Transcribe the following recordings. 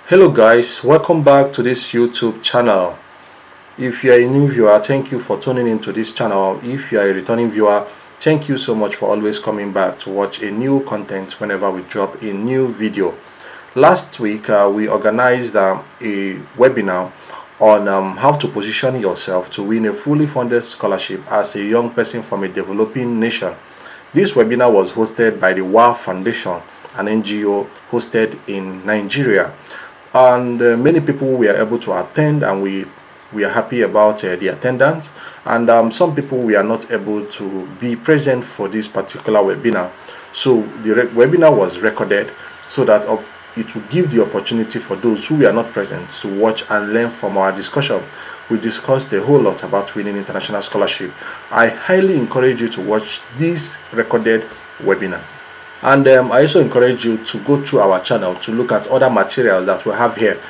Hello guys, welcome back to this YouTube channel. If you are a new viewer, thank you for tuning into this channel. If you are a returning viewer, thank you so much for always coming back to watch a new content whenever we drop a new video. Last week we organized a webinar on how to position yourself to win a fully funded scholarship as a young person from a developing nation. This webinar was hosted by the WAAW Foundation, an NGO hosted in Nigeria, and many people were able to attend, and we are happy about the attendance. And some people we are not able to be present for this particular webinar, so the webinar was recorded so that it will give the opportunity for those who were not present to watch and learn from our discussion. We discussed a whole lot about winning international scholarship. I highly encourage you to watch this recorded webinar. And I also encourage you to go through our channel to look at other materials that we have here,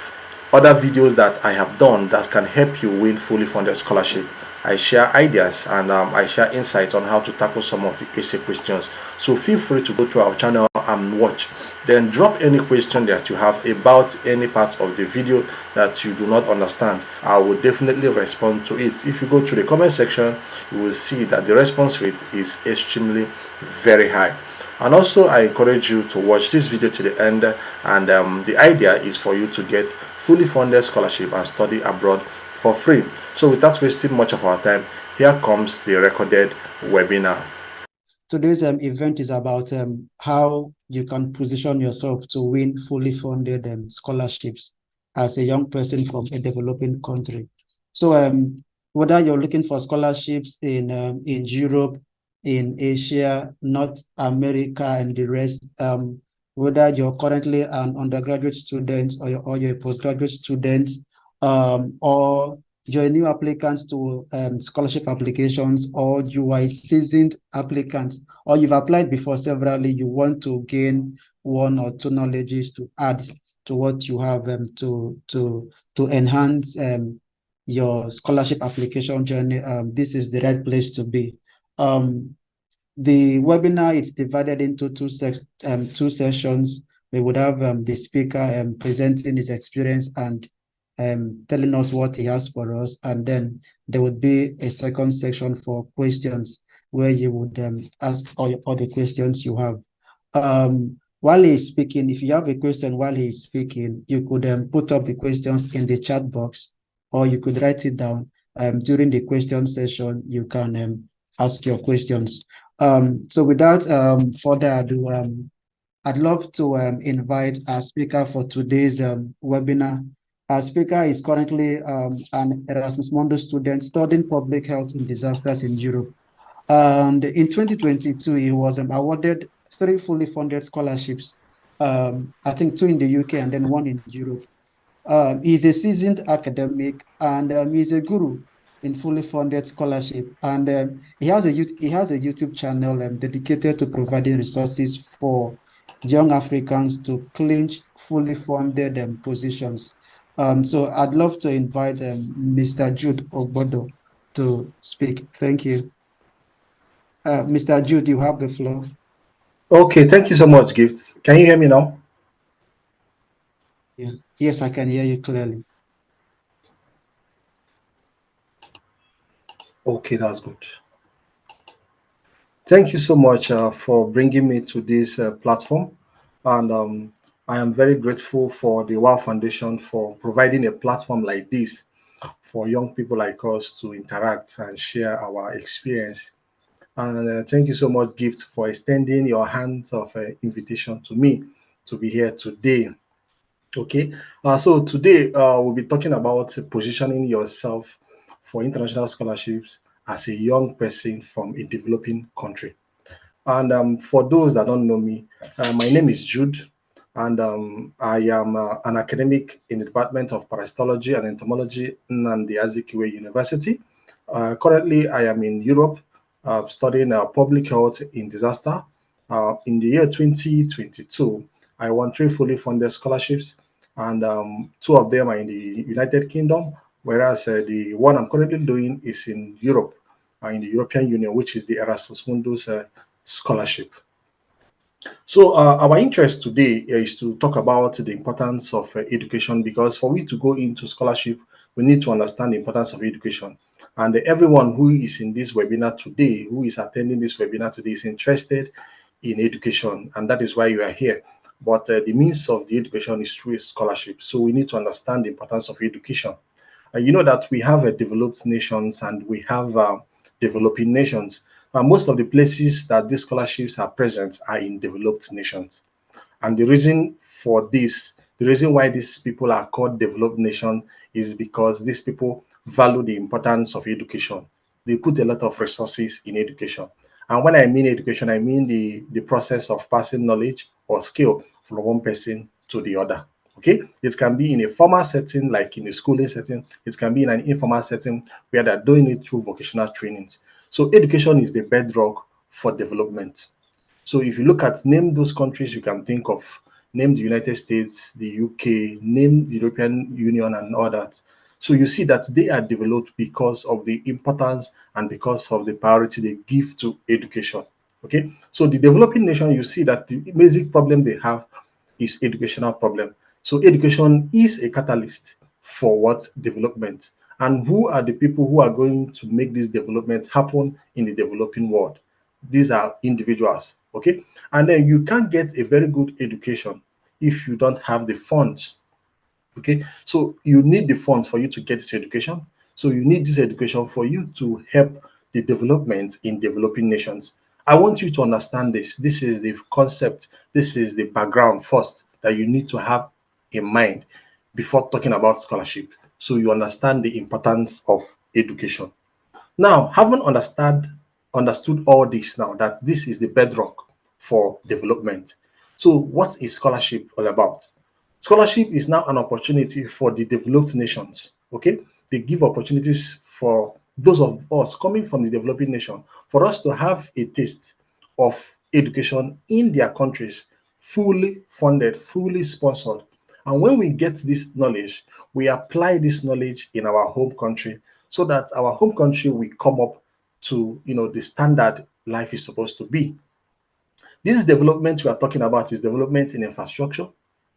other videos that I have done that can help you win fully funded scholarship. I share ideas and I share insights on how to tackle some of the essay questions. So feel free to go through our channel and watch. Then drop any question that you have about any part of the video that you do not understand. I will definitely respond to it. If you go to the comment section, you will see that the response rate is extremely very high. And also I encourage you to watch this video to the end, and the idea is for you to get fully funded scholarship and study abroad for free. So without wasting much of our time, here comes the recorded webinar. Today's event is about how you can position yourself to win fully funded scholarships as a young person from a developing country. So whether you're looking for scholarships in Europe, in Asia, North America, and the rest, whether you're currently an undergraduate student or you're a postgraduate student, or you're a new applicant to scholarship applications, or you are a seasoned applicant, or you've applied before severally, you want to gain one or two knowledges to add to what you have to enhance your scholarship application journey. This is the right place to be. The webinar is divided into two sessions. We would have the speaker presenting his experience and telling us what he has for us, and then there would be a second section for questions where you would ask all the questions you have. While he's speaking, if you have a question while he's speaking, you could put up the questions in the chat box, or you could write it down. During the question session, you can ask your questions. So without further ado, I'd love to invite our speaker for today's webinar. Our speaker is currently an Erasmus Mundus student studying public health in disasters in Europe. And in 2022, he was awarded 3 fully funded scholarships. I think 2 in the UK and then 1 in Europe. He's a seasoned academic, and he's a guru in fully funded scholarship. And he has a YouTube channel dedicated to providing resources for young Africans to clinch fully funded positions. So I'd love to invite Mr. Jude Ogbodo to speak. Thank you. Mr. Jude, you have the floor. Okay, thank you so much, Gifts. Can you hear me now? Yeah. Yes, I can hear you clearly. Okay, that's good. Thank you so much for bringing me to this platform, and I am very grateful for the WAAW Foundation for providing a platform like this for young people like us to interact and share our experience. And thank you so much, Gift, for extending your hand of invitation to me to be here today. Okay, so today we'll be talking about positioning yourself for international scholarships as a young person from a developing country. And for those that don't know me, my name is Jude, and I am an academic in the Department of Parasitology and Entomology in the Azikiwe University. Currently, I am in Europe studying public health in disaster. In the year 2022, I won 3 fully funded scholarships, and 2 of them are in the United Kingdom, whereas the one I'm currently doing is in Europe, in the European Union, which is the Erasmus Mundus scholarship. So, our interest today is to talk about the importance of education, because for we to go into scholarship, we need to understand the importance of education. And everyone who is in this webinar today, who is attending this webinar today, is interested in education, and that is why you are here. But the means of the education is through scholarship. So, we need to understand the importance of education. You know that we have developed nations and we have developing nations. Most of the places that these scholarships are present are in developed nations. And the reason for this, the reason why these people are called developed nations, is because these people value the importance of education. They put a lot of resources in education. And when I mean education, I mean the process of passing knowledge or skill from one person to the other. Okay, it can be in a formal setting, like in a schooling setting. It can be in an informal setting where they're doing it through vocational trainings. So, education is the bedrock for development. So if you look at, name those countries you can think of, name the United States, the UK, name the European Union and all that. So you see that they are developed because of the importance and because of the priority they give to education. Okay. So the developing nation, you see that the basic problem they have is educational problem. So education is a catalyst for what development. And who are the people who are going to make this development happen in the developing world? These are individuals. Okay. And then you can't get a very good education if you don't have the funds. Okay. So you need the funds for you to get this education. So you need this education for you to help the development in developing nations. I want you to understand this. This is the concept, this is the background first that you need to have in mind before talking about scholarship. So you understand the importance of education. Now, having understood all this, now that this is the bedrock for development. So, what is scholarship all about? Scholarship is now an opportunity for the developed nations. Okay, they give opportunities for those of us coming from the developing nation for us to have a taste of education in their countries, fully funded, fully sponsored. And when we get this knowledge, we apply this knowledge in our home country so that our home country will come up to the standard life is supposed to be. This development we are talking about is development in infrastructure,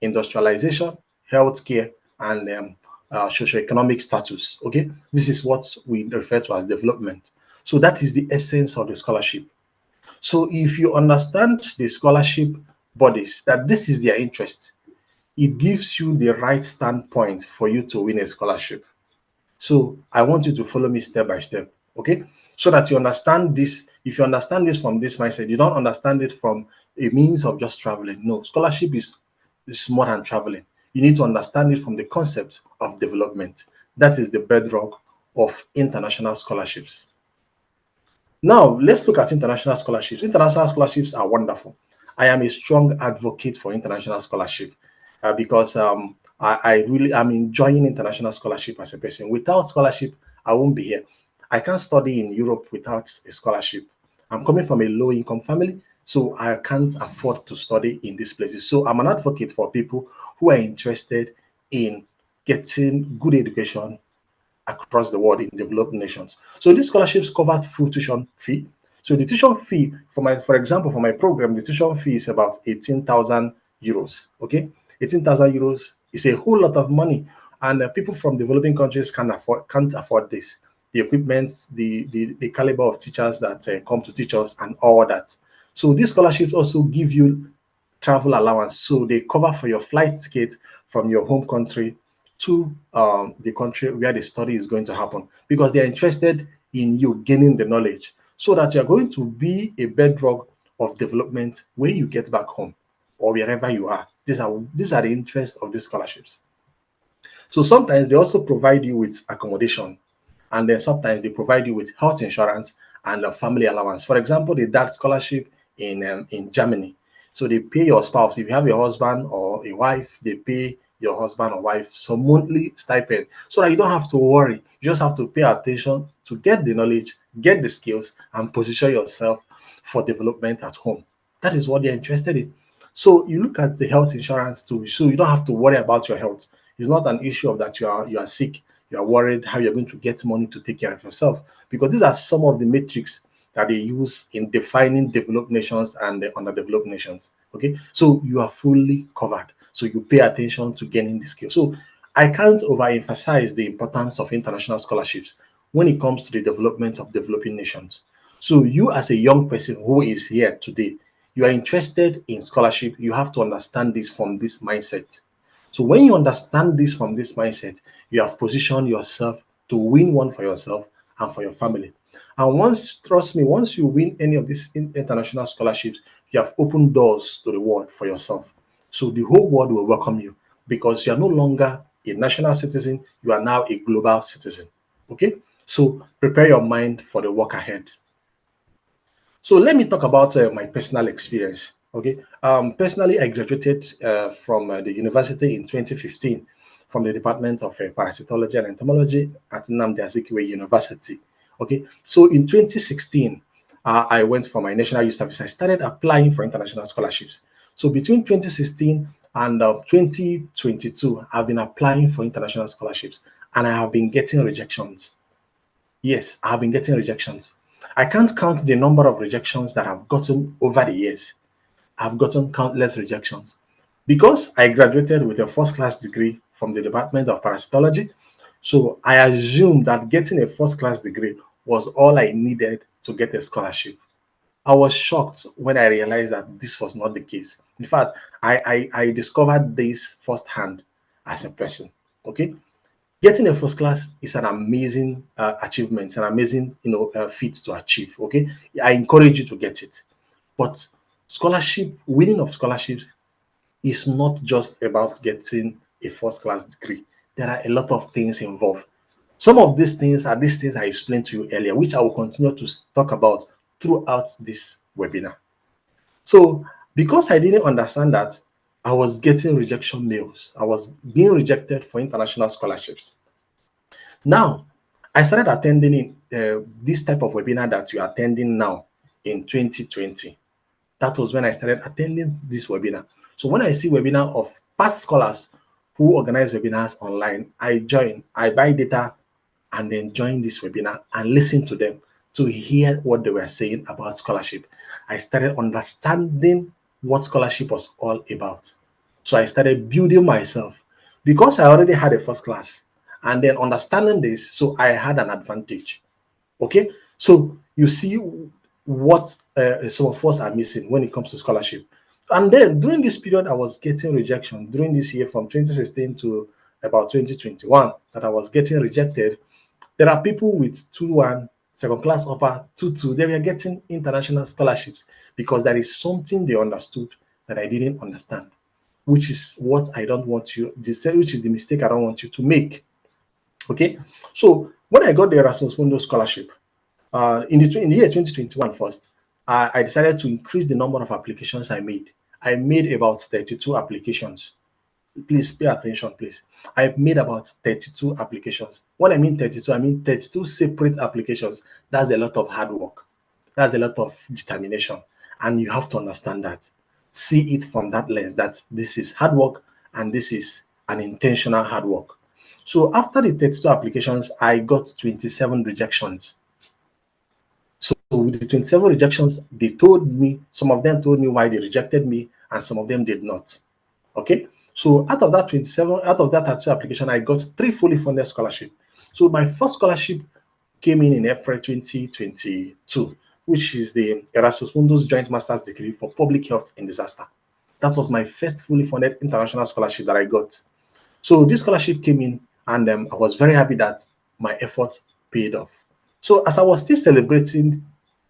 industrialization, healthcare, and socioeconomic status. Okay, this is what we refer to as development. So that is the essence of the scholarship. So if you understand the scholarship bodies that this is their interest, it gives you the right standpoint for you to win a scholarship. So I want you to follow me step by step, okay? So that you understand this. If you understand this from this mindset, you don't understand it from a means of just traveling. No, scholarship is more than traveling. You need to understand it from the concept of development. That is the bedrock of international scholarships. Now, let's look at international scholarships. International scholarships are wonderful. I am a strong advocate for international scholarship because I really am enjoying international scholarship as a person. Without scholarship, I won't be here. I can't study in Europe without a scholarship. I'm coming from a low income family, so I can't afford to study in these places. So I'm an advocate for people who are interested in getting good education across the world in developed nations. So these scholarships covered full tuition fee. So the tuition fee for example, for my program, the tuition fee is about 18,000 euros. Okay, 18,000 euros is a whole lot of money, and people from developing countries can't afford this. The equipment, the caliber of teachers that come to teach us, and all that. So these scholarships also give you travel allowance. So they cover for your flight ticket from your home country to the country where the study is going to happen, because they are interested in you gaining the knowledge so that you're going to be a bedrock of development when you get back home or wherever you are. These are the interests of these scholarships. So sometimes they also provide you with accommodation, and then sometimes they provide you with health insurance and a family allowance. For example, the DAT scholarship in Germany. So they pay your spouse. If you have a husband or a wife, they pay your husband or wife some monthly stipend so that you don't have to worry. You just have to pay attention to get the knowledge, get the skills, and position yourself for development at home. That is what they're interested in. So you look at the health insurance too, so you don't have to worry about your health. It's not an issue of that you are sick, you are worried how you're going to get money to take care of yourself, because these are some of the metrics that they use in defining developed nations and the underdeveloped nations. Okay, so you are fully covered. So you pay attention to gaining the skill. So I can't overemphasize the importance of international scholarships when it comes to the development of developing nations. So you as a young person who is here today, you are interested in scholarship, you have to understand this from this mindset. So when you understand this from this mindset, you have positioned yourself to win one for yourself and for your family. And once, trust me, once you win any of these international scholarships, you have opened doors to the world for yourself. So the whole world will welcome you because you are no longer a national citizen, you are now a global citizen. Okay? So prepare your mind for the work ahead. So let me talk about my personal experience. Okay, personally, I graduated from the university in 2015 from the Department of Parasitology and Entomology at Nnamdi Azikiwe University. Okay, so in 2016, I went for my national youth service. I started applying for international scholarships. So between 2016 and 2022, I've been applying for international scholarships, and I have been getting rejections. Yes, I've been getting rejections. I can't count the number of rejections that I've gotten over the years. I've gotten countless rejections. Because I graduated with a first class degree from the Department of Parasitology, so I assumed that getting a first class degree was all I needed to get a scholarship. I was shocked when I realized that this was not the case. In fact, I discovered this firsthand as a person. Okay, getting a first class is an amazing achievement, an amazing feat to achieve. Okay, I encourage you to get it. But scholarship, winning of scholarships is not just about getting a first class degree. There are a lot of things involved. Some of these things I explained to you earlier, which I will continue to talk about throughout this webinar. So because I didn't understand that, I was getting rejection mails. I was being rejected for international scholarships. Now, I started attending this type of webinar that you are attending now in 2020. That was when I started attending this webinar. So when I see webinar of past scholars who organize webinars online, I join, I buy data and then join this webinar and listen to them to hear what they were saying about scholarship. I started understanding what scholarship was all about. So I started building myself because I already had a first class and then understanding this, so I had an advantage. Okay, so you see what some of us are missing when it comes to scholarship. And then during this period, I was getting rejection during this year from 2016 to about 2021 that I was getting rejected. There are people with 2-1, second class upper 2-2. They were getting international scholarships because there is something they understood that I didn't understand, which is what I don't want you, which is the mistake I don't want you to make. Okay, so when I got the Erasmus Mundus scholarship, in the year 2021 first, I decided to increase the number of applications I made. I made about 32 applications. Please pay attention, please. I've made about 32 applications. When I mean 32, I mean 32 separate applications. That's a lot of hard work. That's a lot of determination. And you have to understand that. See it from that lens that this is hard work and this is an intentional hard work. So after the 32 applications, I got 27 rejections. So with the 27 rejections, they told me, some of them told me why they rejected me, and some of them did not. Okay. So out of that 27, out of that 32 application, I got 3 fully funded scholarship. So my first scholarship came in April 2022, which is the Erasmus Mundus Joint Master's Degree for Public Health in Disaster. That was my first fully funded international scholarship that I got. So this scholarship came in, and I was very happy that my effort paid off. So as I was still celebrating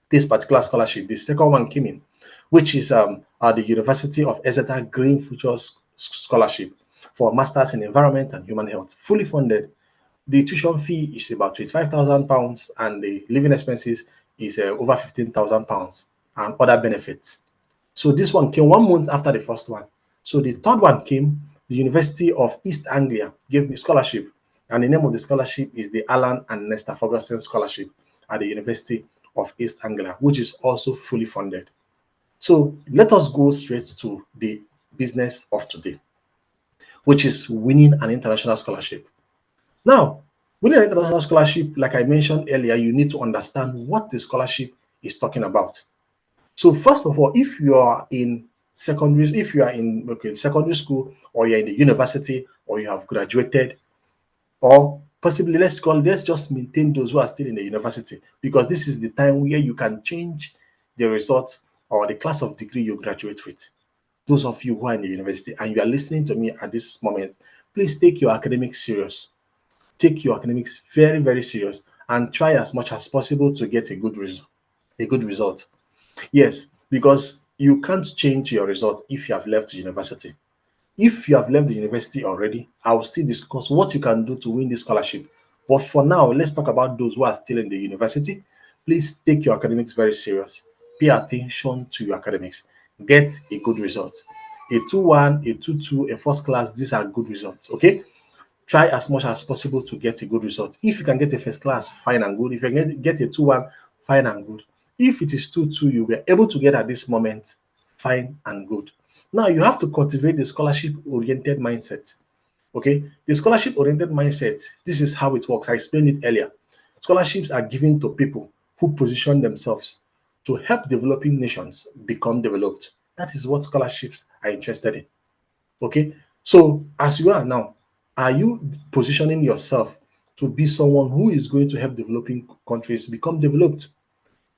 this particular scholarship, the second one came in, which is at the University of Exeter Green Futures Scholarship for Masters in Environment and Human Health, fully funded. The tuition fee is about £25,000, and the living expenses is over £15,000 and other benefits. So this one came 1 month after the first one. So the third one came, the University of East Anglia gave me scholarship, and the name of the scholarship is the Alan and Nesta Ferguson Scholarship at the University of East Anglia, which is also fully funded. So let us go straight to the business of today, which is winning an international scholarship. Now, winning an international scholarship, like I mentioned earlier, you need to understand what the scholarship is talking about. So first of all, if you are in if you are in secondary school, or you're in the university, or you have graduated, or possibly let's just maintain those who are still in the university, because this is the time where you can change the result or the class of degree you graduate with. Those of you who are in the university and you are listening to me at this moment, please take your academics serious. Take your academics very, very serious, and try as much as possible to get a good result. A good result. Yes, because you can't change your result if you have left university. If you have left the university already, I will still discuss what you can do to win this scholarship. But for now, let's talk about those who are still in the university. Please take your academics very serious. Pay attention to your academics. Get a good result. A 2-1, a 2-2, a first class, these are good results. Okay? Try as much as possible to get a good result. If you can get a first class, fine and good. If you can get a 2-1, fine and good. If it is 2-2, you were able to get at this moment, fine and good. Now you have to cultivate the scholarship oriented mindset. Okay, the scholarship oriented mindset, this is how it works. I explained it earlier. Scholarships are given to people who position themselves to help developing nations become developed. That is what scholarships are interested in. Okay, so as you are now, are you positioning yourself to be someone who is going to help developing countries become developed?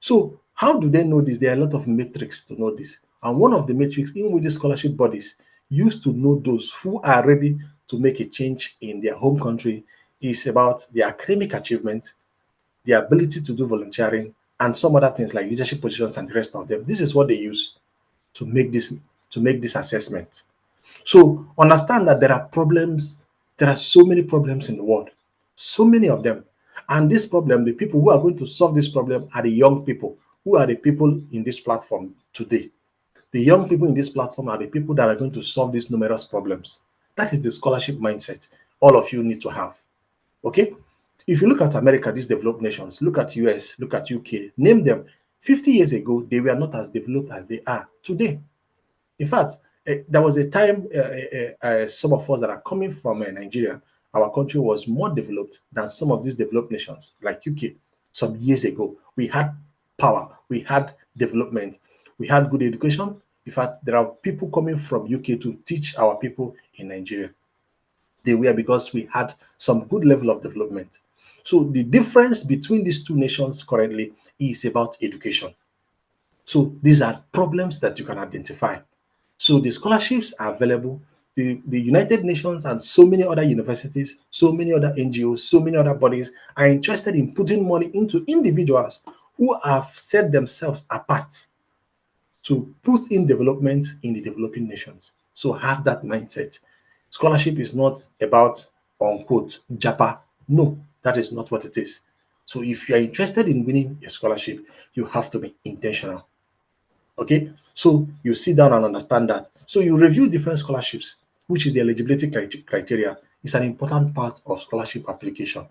So how do they know this? There are a lot of metrics to know this. And one of the metrics in with the scholarship bodies used to know those who are ready to make a change in their home country is about their academic achievement, their ability to do volunteering, and some other things like leadership positions and the rest of them. This is what they use to make this assessment. So understand that there are problems, there are so many problems in the world, so many of them. And this problem, the people who are going to solve this problem are the young people, who are the people in this platform today. The young people in this platform are the people that are going to solve these numerous problems. That is the scholarship mindset all of you need to have. Okay? If you look at America, these developed nations, look at US, look at UK, name them. 50 years ago, they were not as developed as they are today. In fact, there was a time some of us that are coming from Nigeria, our country was more developed than some of these developed nations, like UK. Some years ago, we had power, we had development, we had good education. In fact, there are people coming from UK to teach our people in Nigeria. They were because we had some good level of development. So the difference between these two nations currently is about education. So these are problems that you can identify. So the scholarships are available. The United Nations and so many other universities, so many other NGOs, so many other bodies are interested in putting money into individuals who have set themselves apart to put in development in the developing nations. So have that mindset. Scholarship is not about unquote japa. No, that is not what it is. So if you are interested in winning a scholarship, you have to be intentional. Okay, so you sit down and understand that. So you review different scholarships, which is the eligibility criteria. It's an important part of scholarship application.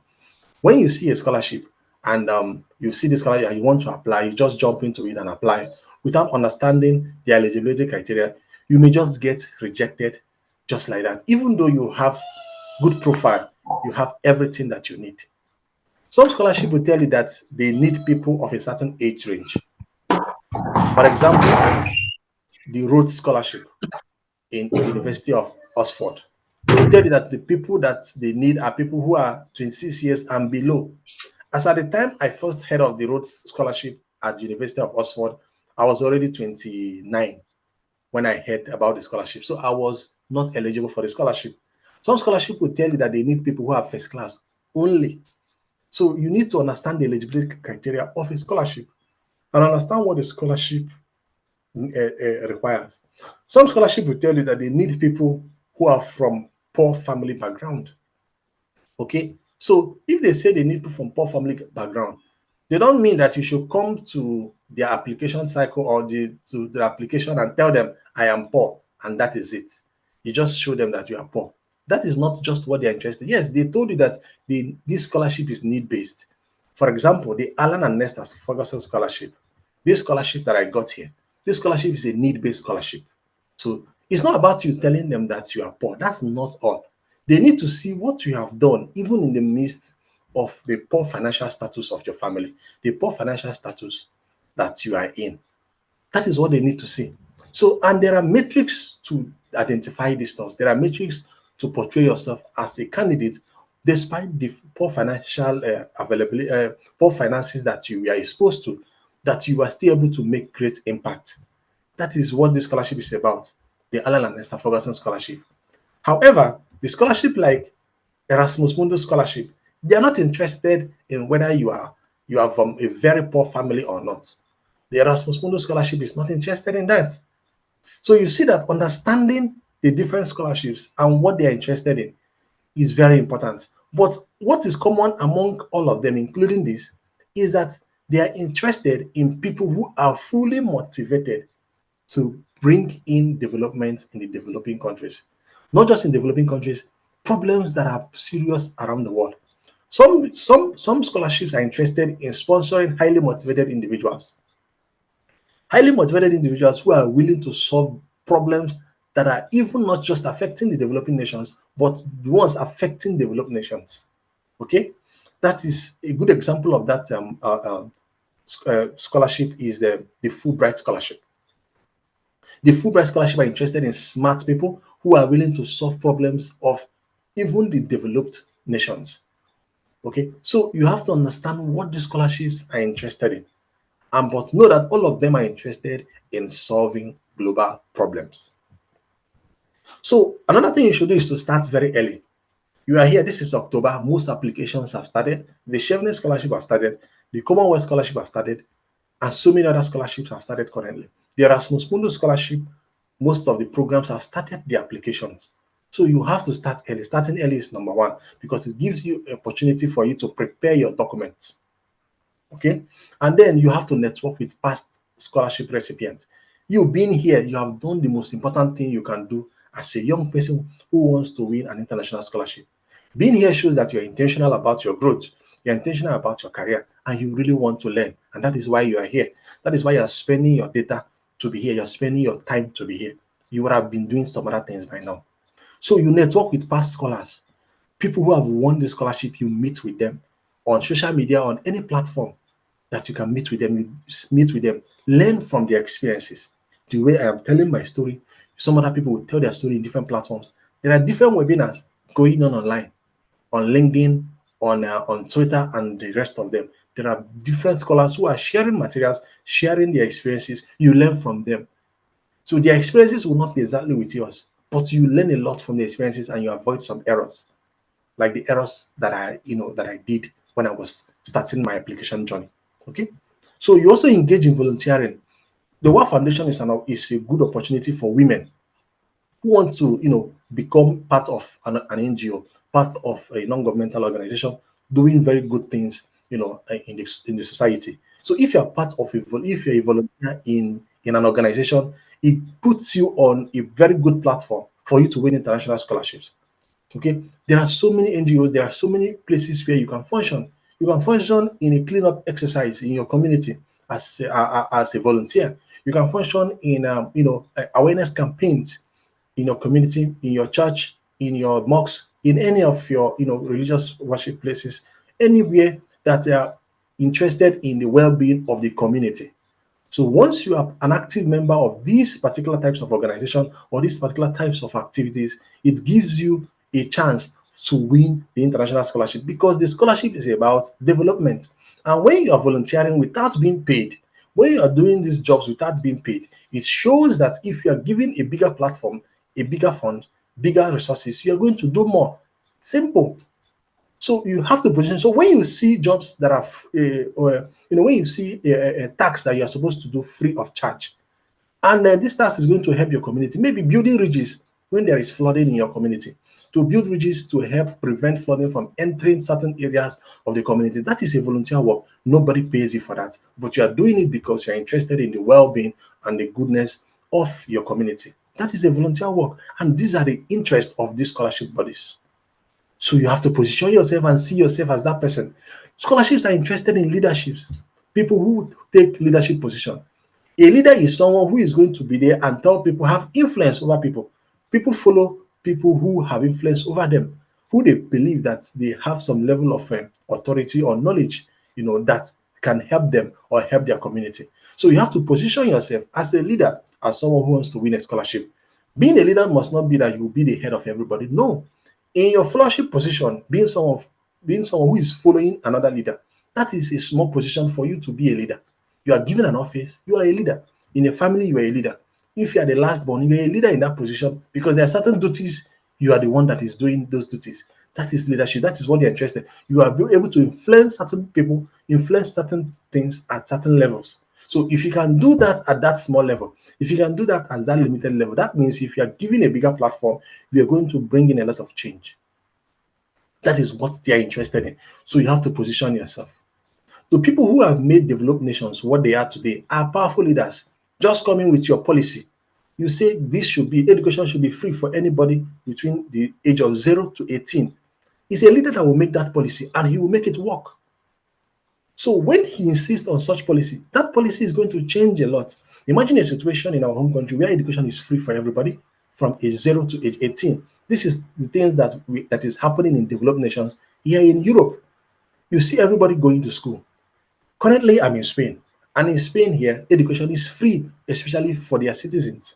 When you see a scholarship and you see this scholarship and you want to apply, you just jump into it and apply without understanding the eligibility criteria. You may just get rejected just like that, even though you have good profile, you have everything that you need. Some scholarship will tell you that they need people of a certain age range. For example, the Rhodes Scholarship in University of Oxford. They will tell you that the people that they need are people who are 26 years and below. As at the time I first heard of the Rhodes Scholarship at the University of Oxford, I was already 29 when I heard about the scholarship. So I was not eligible for the scholarship. Some scholarship will tell you that they need people who are first class only. So you need to understand the eligibility criteria of a scholarship and understand what the scholarship requires. Some scholarship will tell you that they need people who are from poor family background. Okay, so if they say they need people from poor family background, they don't mean that you should come to their application cycle or to their application and tell them I am poor and that is it. You just show them that you are poor. That is not just what they're interested in. Yes, they told you that this scholarship is need based. For example, the Alan and Nesta Ferguson scholarship, this scholarship that I got here, this scholarship is a need based scholarship. So it's not about you telling them that you are poor. That's not all. They need to see what you have done, even in the midst of the poor financial status of your family, the poor financial status. that you are in. That is what they need to see. So, and there are metrics to identify these stuff. There are metrics to portray yourself as a candidate, despite the poor financial availability, poor finances that you are exposed to, that you are still able to make great impact. That is what this scholarship is about, the Alan and Esther Ferguson Scholarship. However, the scholarship like Erasmus Mundus Scholarship, they are not interested in whether you are from a very poor family or not. The Erasmus Mundus Scholarship is not interested in that. So you see that understanding the different scholarships and what they are interested in is very important. But what is common among all of them, including this, is that they are interested in people who are fully motivated to bring in development in the developing countries. Not just in developing countries, problems that are serious around the world. Some scholarships are interested in sponsoring highly motivated individuals. Highly motivated individuals who are willing to solve problems that are even not just affecting the developing nations, but the ones affecting developed nations. Okay, that is a good example of that scholarship is the Fulbright scholarship. The Fulbright scholarship are interested in smart people who are willing to solve problems of even the developed nations. Okay, so you have to understand what the scholarships are interested in, and but know that all of them are interested in solving global problems. So another thing you should do is to start very early. You are here, this is October, most applications have started, the Chevening Scholarship have started, the Commonwealth Scholarship have started, and so many other scholarships have started currently. The Erasmus Mundus Scholarship, most of the programs have started the applications. So you have to start early. Starting early is number one because it gives you opportunity for you to prepare your documents. Okay, and then you have to network with past scholarship recipients. You being here, you have done the most important thing you can do as a young person who wants to win an international scholarship. Being here shows that you're intentional about your growth, you're intentional about your career, and you really want to learn. And that is why you are here. That is why you're spending your data to be here, you're spending your time to be here. You would have been doing some other things by now. So you network with past scholars, people who have won the scholarship, you meet with them on social media, on any platform that you can meet with them. You meet with them, learn from their experiences. The way I am telling my story, some other people will tell their story in different platforms. There are different webinars going on online, on LinkedIn, on Twitter, and the rest of them. There are different scholars who are sharing materials, sharing their experiences. You learn from them. So their experiences will not be exactly with yours, but you learn a lot from the experiences and you avoid some errors, like the errors that I did when I was starting my application journey. Okay, so you also engage in volunteering. The WAAW Foundation is a good opportunity for women who want to become part of an NGO, part of a non-governmental organization doing very good things in the society. So if you're part of if you're a volunteer in an organization, it puts you on a very good platform for you to win international scholarships. Okay, there are so many NGOs, there are so many places where you can function. You can function in a cleanup exercise in your community as a volunteer. You can function in awareness campaigns in your community, in your church, in your mosque, in any of your religious worship places, anywhere that they are interested in the well-being of the community. So once you are an active member of these particular types of organization or these particular types of activities, it gives you a chance to win the international scholarship because the scholarship is about development. And when you are volunteering without being paid, when you are doing these jobs without being paid, it shows that if you are given a bigger platform, a bigger fund, bigger resources, you are going to do more. Simple. So you have to position. So when you see jobs that are, or when you see a tax that you are supposed to do free of charge, and this tax is going to help your community, maybe building ridges when there is flooding in your community, to build ridges to help prevent flooding from entering certain areas of the community. That is a volunteer work. Nobody pays you for that, but you are doing it because you are interested in the well-being and the goodness of your community. That is a volunteer work, and these are the interests of these scholarship bodies. So you have to position yourself and see yourself as that person. Scholarships are interested in leaderships, people who take leadership position. A leader is someone who is going to be there and tell people, have influence over people. People follow people who have influence over them, who they believe that they have some level of authority or knowledge, that can help them or help their community. So you have to position yourself as a leader, as someone who wants to win a scholarship. Being a leader must not be that you will be the head of everybody. No. In your fellowship position, being someone who is following another leader, that is a small position for you to be a leader. You are given an office, you are a leader. In a family, you are a leader. If you are the last born, you are a leader in that position because there are certain duties, you are the one that is doing those duties. That is leadership. That is what they're interested. You are able to influence certain people, influence certain things at certain levels. So if you can do that at that small level, if you can do that at that limited level, that means if you are given a bigger platform, you are going to bring in a lot of change. That is what they are interested in. So you have to position yourself. The people who have made developed nations what they are today are powerful leaders. Just coming with your policy. You say this should be education should be free for anybody between the age of 0 to 18. It's a leader that will make that policy and he will make it work. So when he insists on such policy, that policy is going to change a lot. Imagine a situation in our home country where education is free for everybody from age 0 to age 18. This is the things that is happening in developed nations. Here in Europe, you see everybody going to school. Currently, I'm in Spain, and in Spain here, education is free, especially for their citizens.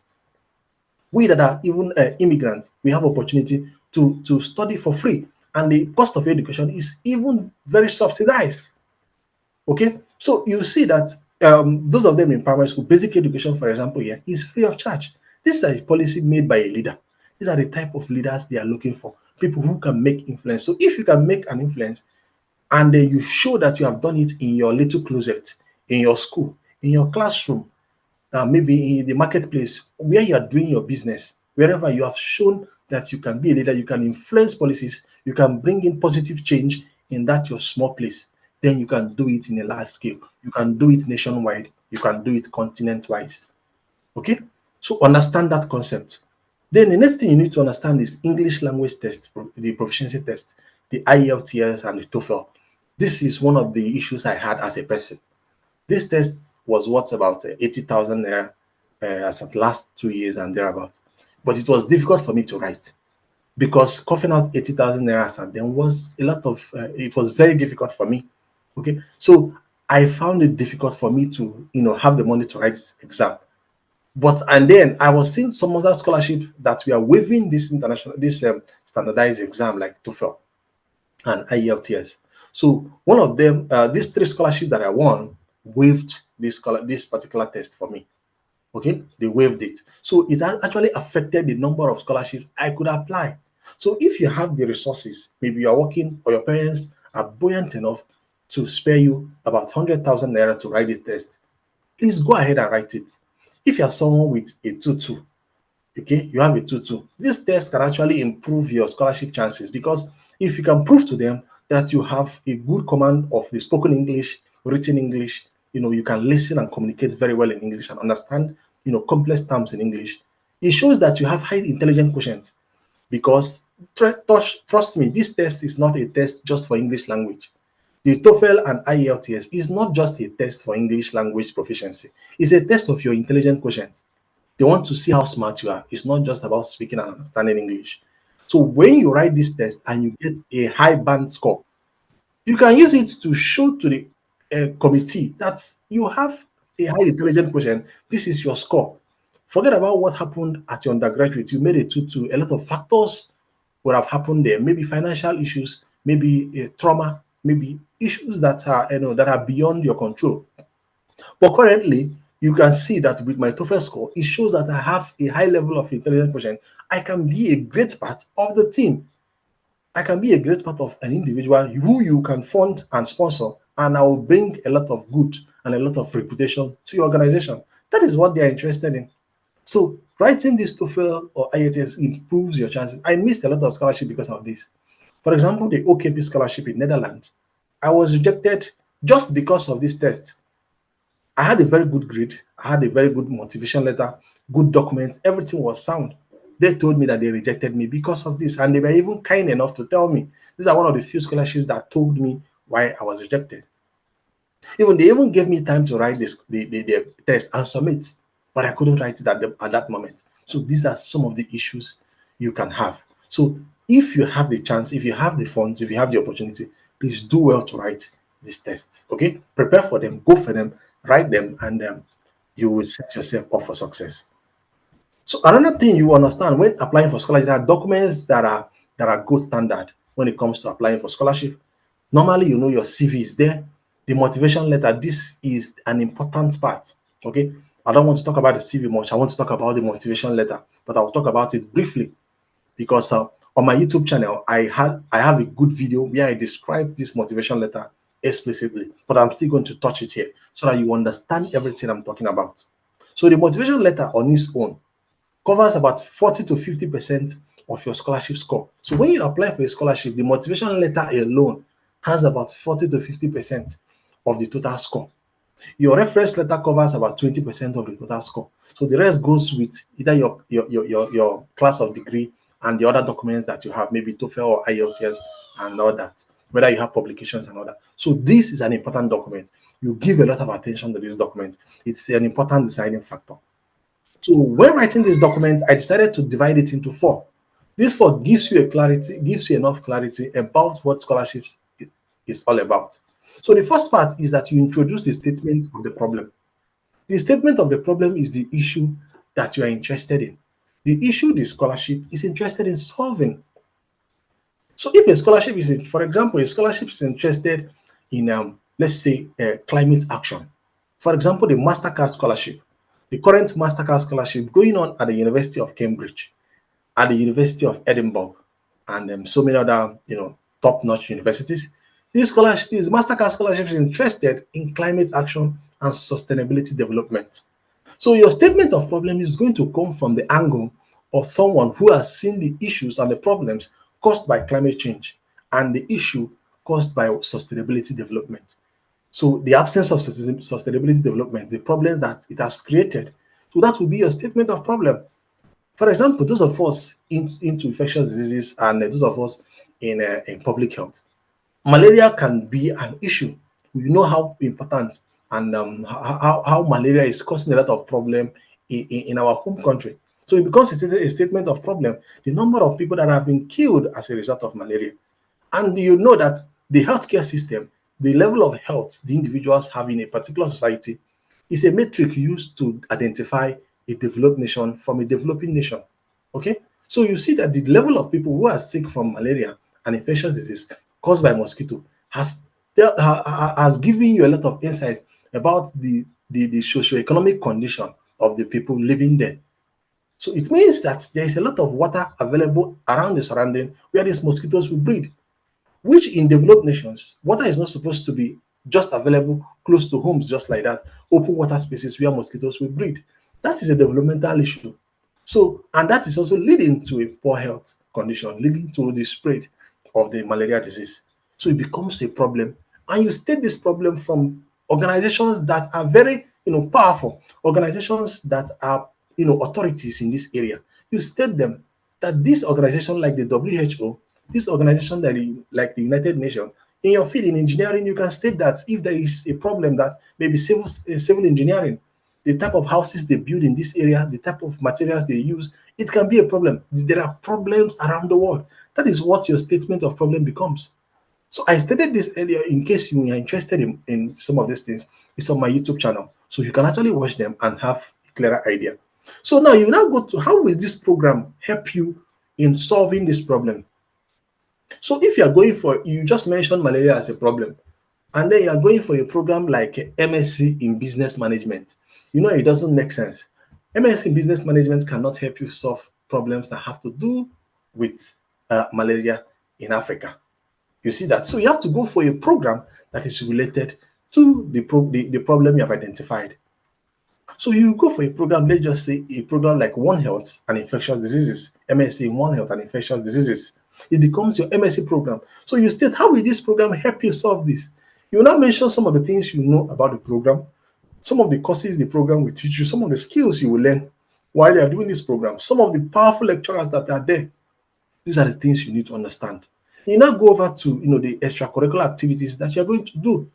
We that are even immigrants, we have opportunity to study for free, and the cost of education is even very subsidized. Okay, so you see that those of them in primary school, basic education, for example, here is free of charge. This is a policy made by a leader. These are the type of leaders they are looking for, people who can make influence. So if you can make an influence and then you show that you have done it in your little closet, in your school, in your classroom, maybe in the marketplace, where you are doing your business, wherever you have shown that you can be a leader, you can influence policies, you can bring in positive change in that your small place, then you can do it in a large scale. You can do it nationwide. You can do it continent-wise. Okay? So understand that concept. Then the next thing you need to understand is English language test, the proficiency test, the IELTS and the TOEFL. This is one of the issues I had as a person. This test was worth about 80,000 naira as at last 2 years and thereabout. But it was difficult for me to write because coughing out 80,000 naira and then was a lot of, it was very difficult for me. Okay. So I found it difficult for me to, have the money to write this exam. But and then I was seeing some other scholarship that we are waiving this standardized exam like TOEFL and IELTS. So one of them, these three scholarships that I won, waived this particular test for me. Okay, they waived it. So it has actually affected the number of scholarships I could apply. So if you have the resources, maybe you are working or your parents are buoyant enough to spare you about 100,000 naira to write this test, please go ahead and write it. If you are someone with a 2-2, okay, you have a 2-2, this test can actually improve your scholarship chances because if you can prove to them that you have a good command of the spoken English, written English, you can listen and communicate very well in English and understand, complex terms in English, it shows that you have high intelligent quotient because trust me, this test is not a test just for English language. The TOEFL and IELTS is not just a test for English language proficiency. It's a test of your intelligent quotient. They want to see how smart you are. It's not just about speaking and understanding English. So when you write this test and you get a high band score, you can use it to show to the committee that you have a high intelligent quotient. This is your score. Forget about what happened at your undergraduate. You made a 2-2. A lot of factors would have happened there. Maybe financial issues, maybe trauma, maybe issues that are that are beyond your control. But currently, you can see that with my TOEFL score, it shows that I have a high level of intelligence quotient. I can be a great part of the team. I can be a great part of an individual who you can fund and sponsor, and I will bring a lot of good and a lot of reputation to your organization. That is what they are interested in. So writing this TOEFL or IELTS improves your chances. I missed a lot of scholarship because of this. For example, the OKP scholarship in Netherlands, I was rejected just because of this test. I had a very good grade. I had a very good motivation letter, good documents. Everything was sound. They told me that they rejected me because of this, and they were even kind enough to tell me. These are one of the few scholarships that told me why I was rejected. Even they even gave me time to write the test and submit, but I couldn't write it at that moment. So these are some of the issues you can have. So if you have the chance, if you have the funds, if you have the opportunity, please do well to write these tests. Okay, prepare for them, go for them, write them, and you will set yourself up for success. So another thing you understand when applying for scholarship, there are documents that are gold standard when it comes to applying for scholarship. Normally, you know your CV is there, the motivation letter. This is an important part. Okay, I don't want to talk about the CV much. I want to talk about the motivation letter, but I'll talk about it briefly because on my YouTube channel, I have a good video where I describe this motivation letter explicitly, but I'm still going to touch it here so that you understand everything I'm talking about. So the motivation letter on its own covers about 40 to 50% of your scholarship score. So when you apply for a scholarship, the motivation letter alone has about 40 to 50% of the total score. Your reference letter covers about 20% of the total score. So the rest goes with either your class of degree and the other documents that you have, maybe TOEFL or IELTS and all that, whether you have publications and all that. So this is an important document. You give a lot of attention to this document. It's an important deciding factor. So when writing this document, I decided to divide it into four. This four gives you a clarity, gives you enough clarity about what scholarships is all about. So the first part is that you introduce the statement of the problem. The statement of the problem is the issue that you are interested in. The issue the scholarship is interested in solving. So if a scholarship is, for example, a scholarship is interested in, let's say, climate action. For example, the MasterCard scholarship, the current MasterCard scholarship going on at the University of Cambridge, at the University of Edinburgh, and so many other, top-notch universities. These scholarships, these MasterCard scholarships, is interested in climate action and sustainability development. So your statement of problem is going to come from the angle of someone who has seen the issues and the problems caused by climate change and the issue caused by sustainability development. So the absence of sustainability development, the problems that it has created. So that will be your statement of problem. For example, those of us into infectious diseases and those of us in public health, malaria can be an issue. We know how important and how malaria is causing a lot of problem in our home country. So it becomes a statement of problem. The number of people that have been killed as a result of malaria. And you know that the healthcare system, the level of health the individuals have in a particular society, is a metric used to identify a developed nation from a developing nation. Okay? So you see that the level of people who are sick from malaria and infectious disease caused by mosquito has given you a lot of insight about the socio-economic condition of the people living there. So it means that there is a lot of water available around the surrounding where these mosquitoes will breed, which in developed nations, water is not supposed to be just available close to homes, just like that, open water spaces where mosquitoes will breed. That is a developmental issue. So, and that is also leading to a poor health condition, leading to the spread of the malaria disease. So it becomes a problem. And you state this problem from organizations that are very, powerful, organizations that are, authorities in this area. You state them that this organization like the WHO, this organization that like the United Nations, in your field in engineering, you can state that if there is a problem that maybe civil engineering, the type of houses they build in this area, the type of materials they use, it can be a problem. There are problems around the world. That is what your statement of problem becomes. So I stated this earlier in case you are interested in some of these things. It's on my YouTube channel. So you can actually watch them and have a clearer idea. So now you now go to how will this program help you in solving this problem? So if you are going for, you just mentioned malaria as a problem, and then you are going for a program like MSc in business management, it doesn't make sense. MSc in business management cannot help you solve problems that have to do with malaria in Africa. You see that? So you have to go for a program that is related to the problem you have identified. So you go for a program, let's just say a program like One Health and Infectious Diseases, MSc in One Health and Infectious Diseases. It becomes your MSc program. So you state, how will this program help you solve this? You will now mention some of the things you know about the program, some of the courses the program will teach you, some of the skills you will learn while you are doing this program, some of the powerful lecturers that are there. These are the things you need to understand. You now go over to the extracurricular activities that you're going to do.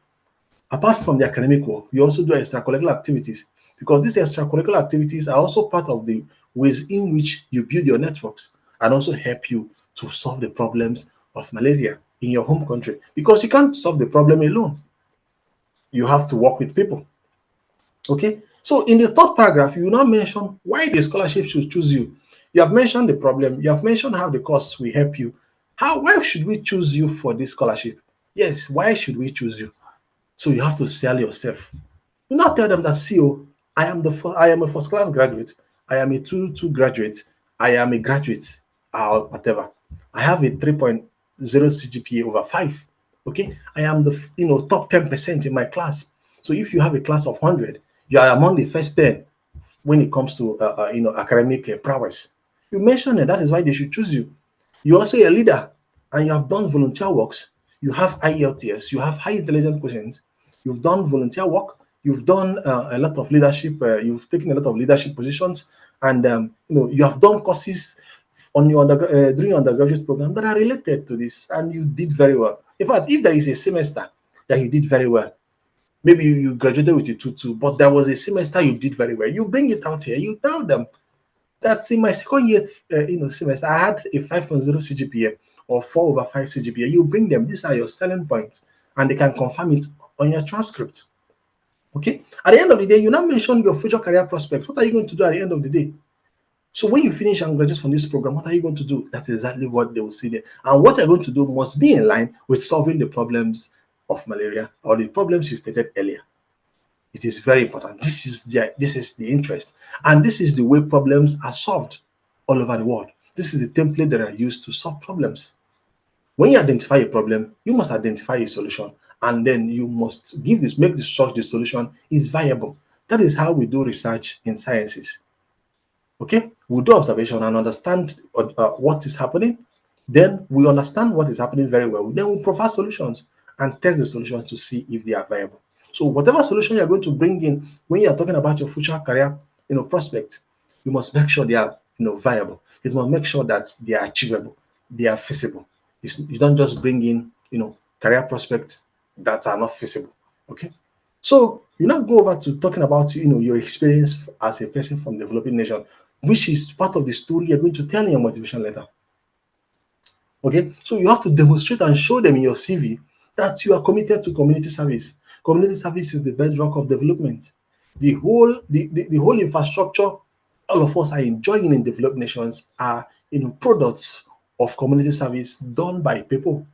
Apart from the academic work, you also do extracurricular activities because these extracurricular activities are also part of the ways in which you build your networks and also help you to solve the problems of malaria in your home country because you can't solve the problem alone. You have to work with people. Okay. So in the third paragraph, you now mention why the scholarship should choose you. You have mentioned the problem. You have mentioned how the course will help you. Why should we choose you for this scholarship? Yes, why should we choose you? So you have to sell yourself. Do not tell them that, see, oh, I am a first class graduate. I am a 2-2 graduate. I am a graduate, or whatever. I have a 3.0 CGPA over 5. Okay, I am the top 10% in my class. So if you have a class of 100, you are among the first 10 when it comes to academic prowess. You mentioned that is why they should choose you. You're also a leader and you have done volunteer works. You have IELTS, you have high intelligence quotients, you've done volunteer work, you've done a lot of leadership, you've taken a lot of leadership positions, and you have done courses on your during your undergraduate program that are related to this, and you did very well. In fact, if there is a semester that you did very well, maybe you graduated with a 2-2, but there was a semester you did very well, you bring it out here, you tell them that in my second year semester, I had a 5.0 CGPA or 4 over 5 CGPA. You bring them, these are your selling points, and they can confirm it on your transcript. Okay. At the end of the day, you now mention your future career prospects. What are you going to do at the end of the day? So when you finish and graduate from this program, what are you going to do? That's exactly what they will see there. And what you're going to do must be in line with solving the problems of malaria or the problems you stated earlier. It is very important. This is the interest, and this is the way problems are solved all over the world. This is the template that are used to solve problems. When you identify a problem, you must identify a solution, and then you must make the such the solution is viable. That is how we do research in sciences. Okay, we do observation and understand what is happening. Then we understand what is happening very well. Then we provide solutions and test the solutions to see if they are viable. So whatever solution you're going to bring in when you are talking about your future career, prospect, you must make sure they are, viable. You must make sure that they are achievable, they are feasible. You don't just bring in, career prospects that are not feasible. Okay. So you now go over to talking about your experience as a person from developing nation, which is part of the story you're going to tell in your motivation letter. Okay, so you have to demonstrate and show them in your CV that you are committed to community service. Community service is the bedrock of development. The whole infrastructure all of us are enjoying in developed nations are products of community service done by people.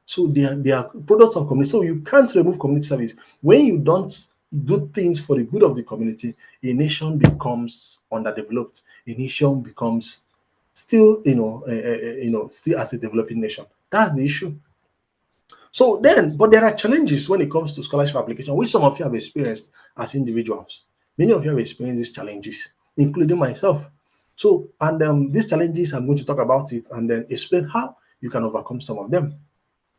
So they are products of community. So you can't remove community service. When you don't do things for the good of the community, a nation becomes underdeveloped. A nation becomes still, still as a developing nation. That's the issue. So then, but there are challenges when it comes to scholarship application, which some of you have experienced as individuals. Many of you have experienced these challenges, including myself. So, and these challenges, I'm going to talk about it and then explain how you can overcome some of them.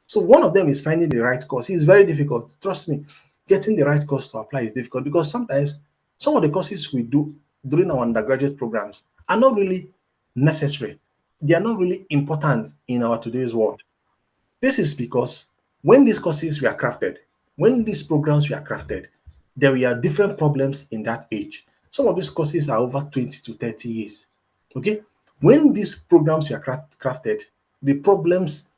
So one of them is finding the right course. It's very difficult. Trust me, getting the right course to apply is difficult because sometimes some of the courses we do during our undergraduate programs are not really necessary. They are not really important in our today's world. This is because when these courses were crafted, when these programs were crafted, there were different problems in that age. Some of these courses are over 20 to 30 years. Okay? When these programs were crafted, the problems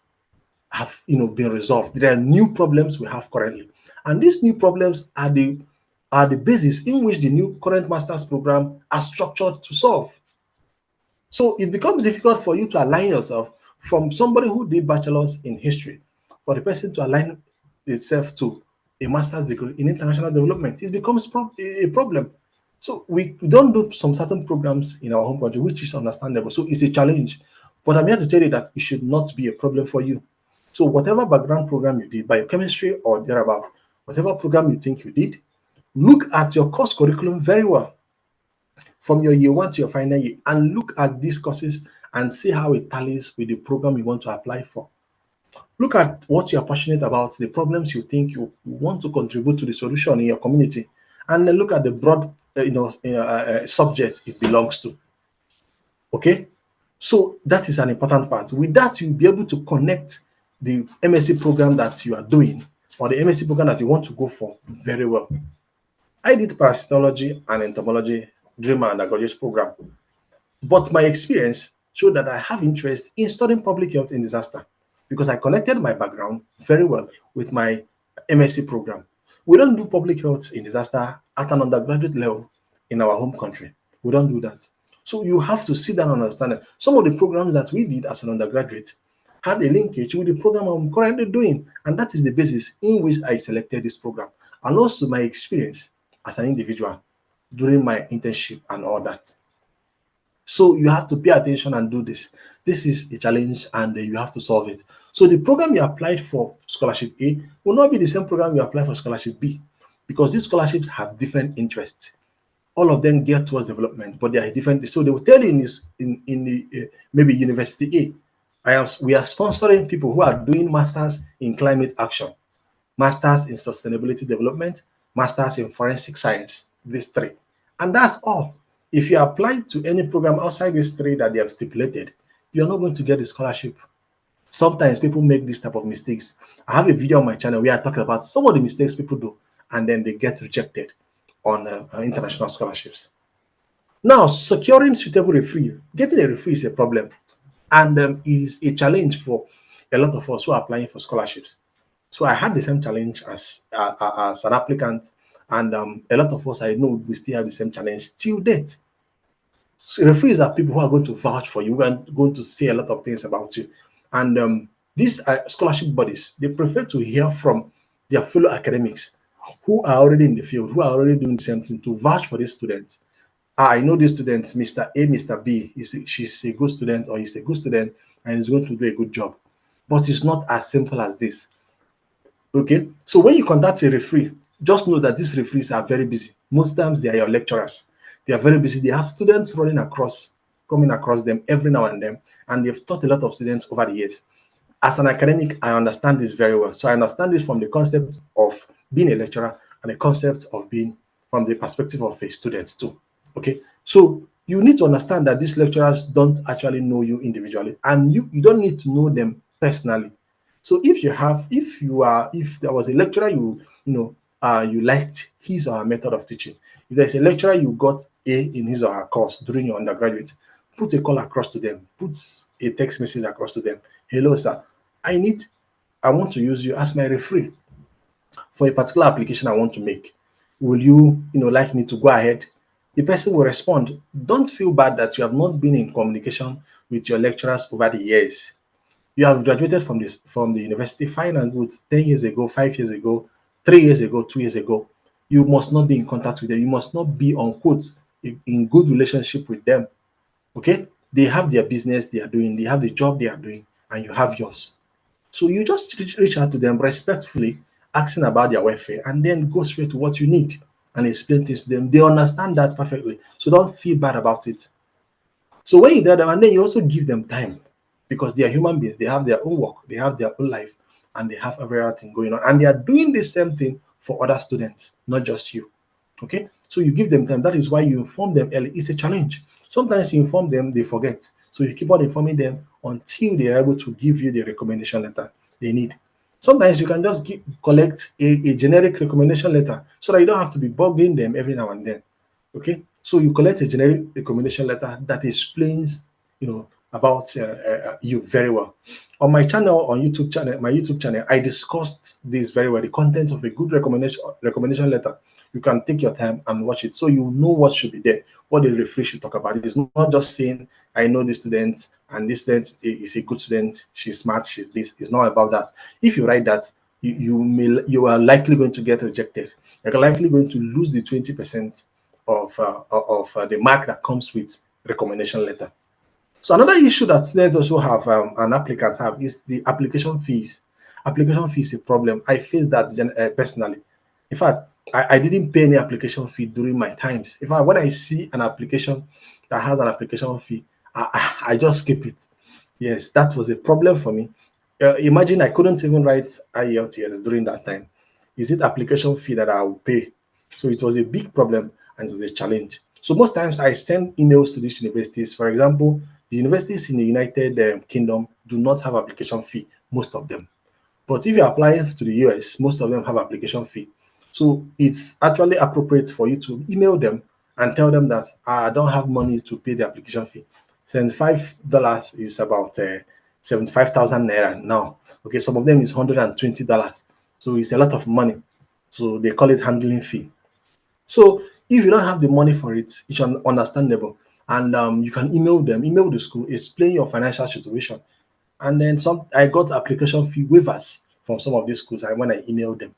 have been resolved. There are new problems we have currently, and these new problems are the basis in which the new current master's program are structured to solve. So it becomes difficult for you to align yourself from somebody who did bachelor's in history, for the person to align itself to a master's degree in international development. It becomes a problem. So we don't do some certain programs in our home country, which is understandable. So it's a challenge. But I'm here to tell you that it should not be a problem for you. So whatever background program you did, biochemistry or thereabout, whatever program you think you did, look at your course curriculum very well from your year one to your final year and look at these courses and see how it tallies with the program you want to apply for. Look at what you are passionate about, the problems you think you want to contribute to the solution in your community, and then look at the broad subject it belongs to. Okay, so that is an important part. With that, you'll be able to connect the MSc program that you are doing or the MSc program that you want to go for very well. I did parasitology and entomology during my undergraduate program, but my experience showed that I have interest in studying public health in disaster because I connected my background very well with my MSc program. We don't do public health in disaster at an undergraduate level in our home country. We don't do that. So you have to sit down and understand it. Some of the programs that we did as an undergraduate had a linkage with the program I'm currently doing, and that is the basis in which I selected this program, and also my experience as an individual during my internship and all that. So you have to pay attention and do this. This is a challenge, and you have to solve it. So the program you applied for scholarship A will not be the same program you apply for scholarship B, because these scholarships have different interests. All of them geared towards development, but they are different. So they will tell you in this in the maybe University A, we are sponsoring people who are doing masters in climate action, masters in sustainability development, masters in forensic science, these three. And that's all. If you apply to any program outside these three that they have stipulated, you're not going to get a scholarship. Sometimes people make this type of mistakes. I have a video on my channel where I talk about some of the mistakes people do, and then they get rejected on international scholarships. Now, securing suitable referee, getting a referee is a problem, and is a challenge for a lot of us who are applying for scholarships. So I had the same challenge as an applicant, and a lot of us I know we still have the same challenge till date. So referees are people who are going to vouch for you, who are going to say a lot of things about you, and these scholarship bodies, they prefer to hear from their fellow academics who are already in the field, who are already doing the same thing, to vouch for these students. I know this student, Mr. A, Mr. B, she's a good student, or he's a good student, and he's going to do a good job. But it's not as simple as this. Okay, so when you contact a referee, just know that these referees are very busy. Most times they are your lecturers. They are very busy. They have students running across, coming across them every now and then, and they've taught a lot of students over the years. As an academic, I understand this very well. So I understand this from the concept of being a lecturer and the concept of being from the perspective of a student too. Okay, so you need to understand that these lecturers don't actually know you individually, and you don't need to know them personally. So if there was a lecturer you liked his or her method of teaching, if there's a lecturer you got A in his or her course during your undergraduate, put a call across to them, put a text message across to them. Hello, sir. I want to use you as my referee for a particular application I want to make. Will you like me to go ahead? The person will respond. Don't feel bad that you have not been in communication with your lecturers over the years. You have graduated from the university fine and good 10 years ago, 5 years ago, 3 years ago, 2 years ago. You must not be in contact with them. You must not be on quote in good relationship with them. Okay? They have their business they are doing, they have the job they are doing, and you have yours. So you just reach out to them respectfully, asking about their welfare, and then go straight to what you need and explain things to them. They understand that perfectly. So don't feel bad about it. So when you tell them, and then you also give them time, because they are human beings, they have their own work, they have their own life, and they have everything going on. And they are doing the same thing for other students, not just you. Okay, so you give them time. That is why you inform them early. It's a challenge. Sometimes you inform them, they forget. So you keep on informing them until they are able to give you the recommendation letter they need. Sometimes you can just collect a generic recommendation letter so that you don't have to be bugging them every now and then. Okay, so you collect a generic recommendation letter that explains, about you very well. On my channel, my YouTube channel, I discussed this very well. The content of a good recommendation letter. You can take your time and watch it, so you know what should be there, what the referee should talk about. It is not just saying, "I know this student, and this student is a good student. She's smart. She's this." It's not about that. If you write that, you are likely going to get rejected. You're likely going to lose the 20% of the mark that comes with recommendation letter. So another issue that students also have and applicants have is the application fees. Application fee is a problem. I face that personally. In fact, I didn't pay any application fee during my times. In fact, when I see an application that has an application fee, I just skip it. Yes, that was a problem for me. Imagine I couldn't even write IELTS during that time. Is it application fee that I will pay? So it was a big problem and it was a challenge. So most times I send emails to these universities. For example, the universities in the United Kingdom do not have application fee, most of them. But if you apply to the US, most of them have application fee. So it's actually appropriate for you to email them and tell them that I don't have money to pay the application fee. $75 is about 75,000 naira now. Okay, some of them is $120. So it's a lot of money. So they call it handling fee. So if you don't have the money for it, it's understandable. And you can email them, email the school, explain your financial situation. And then I got application fee waivers from some of these schools when I emailed them.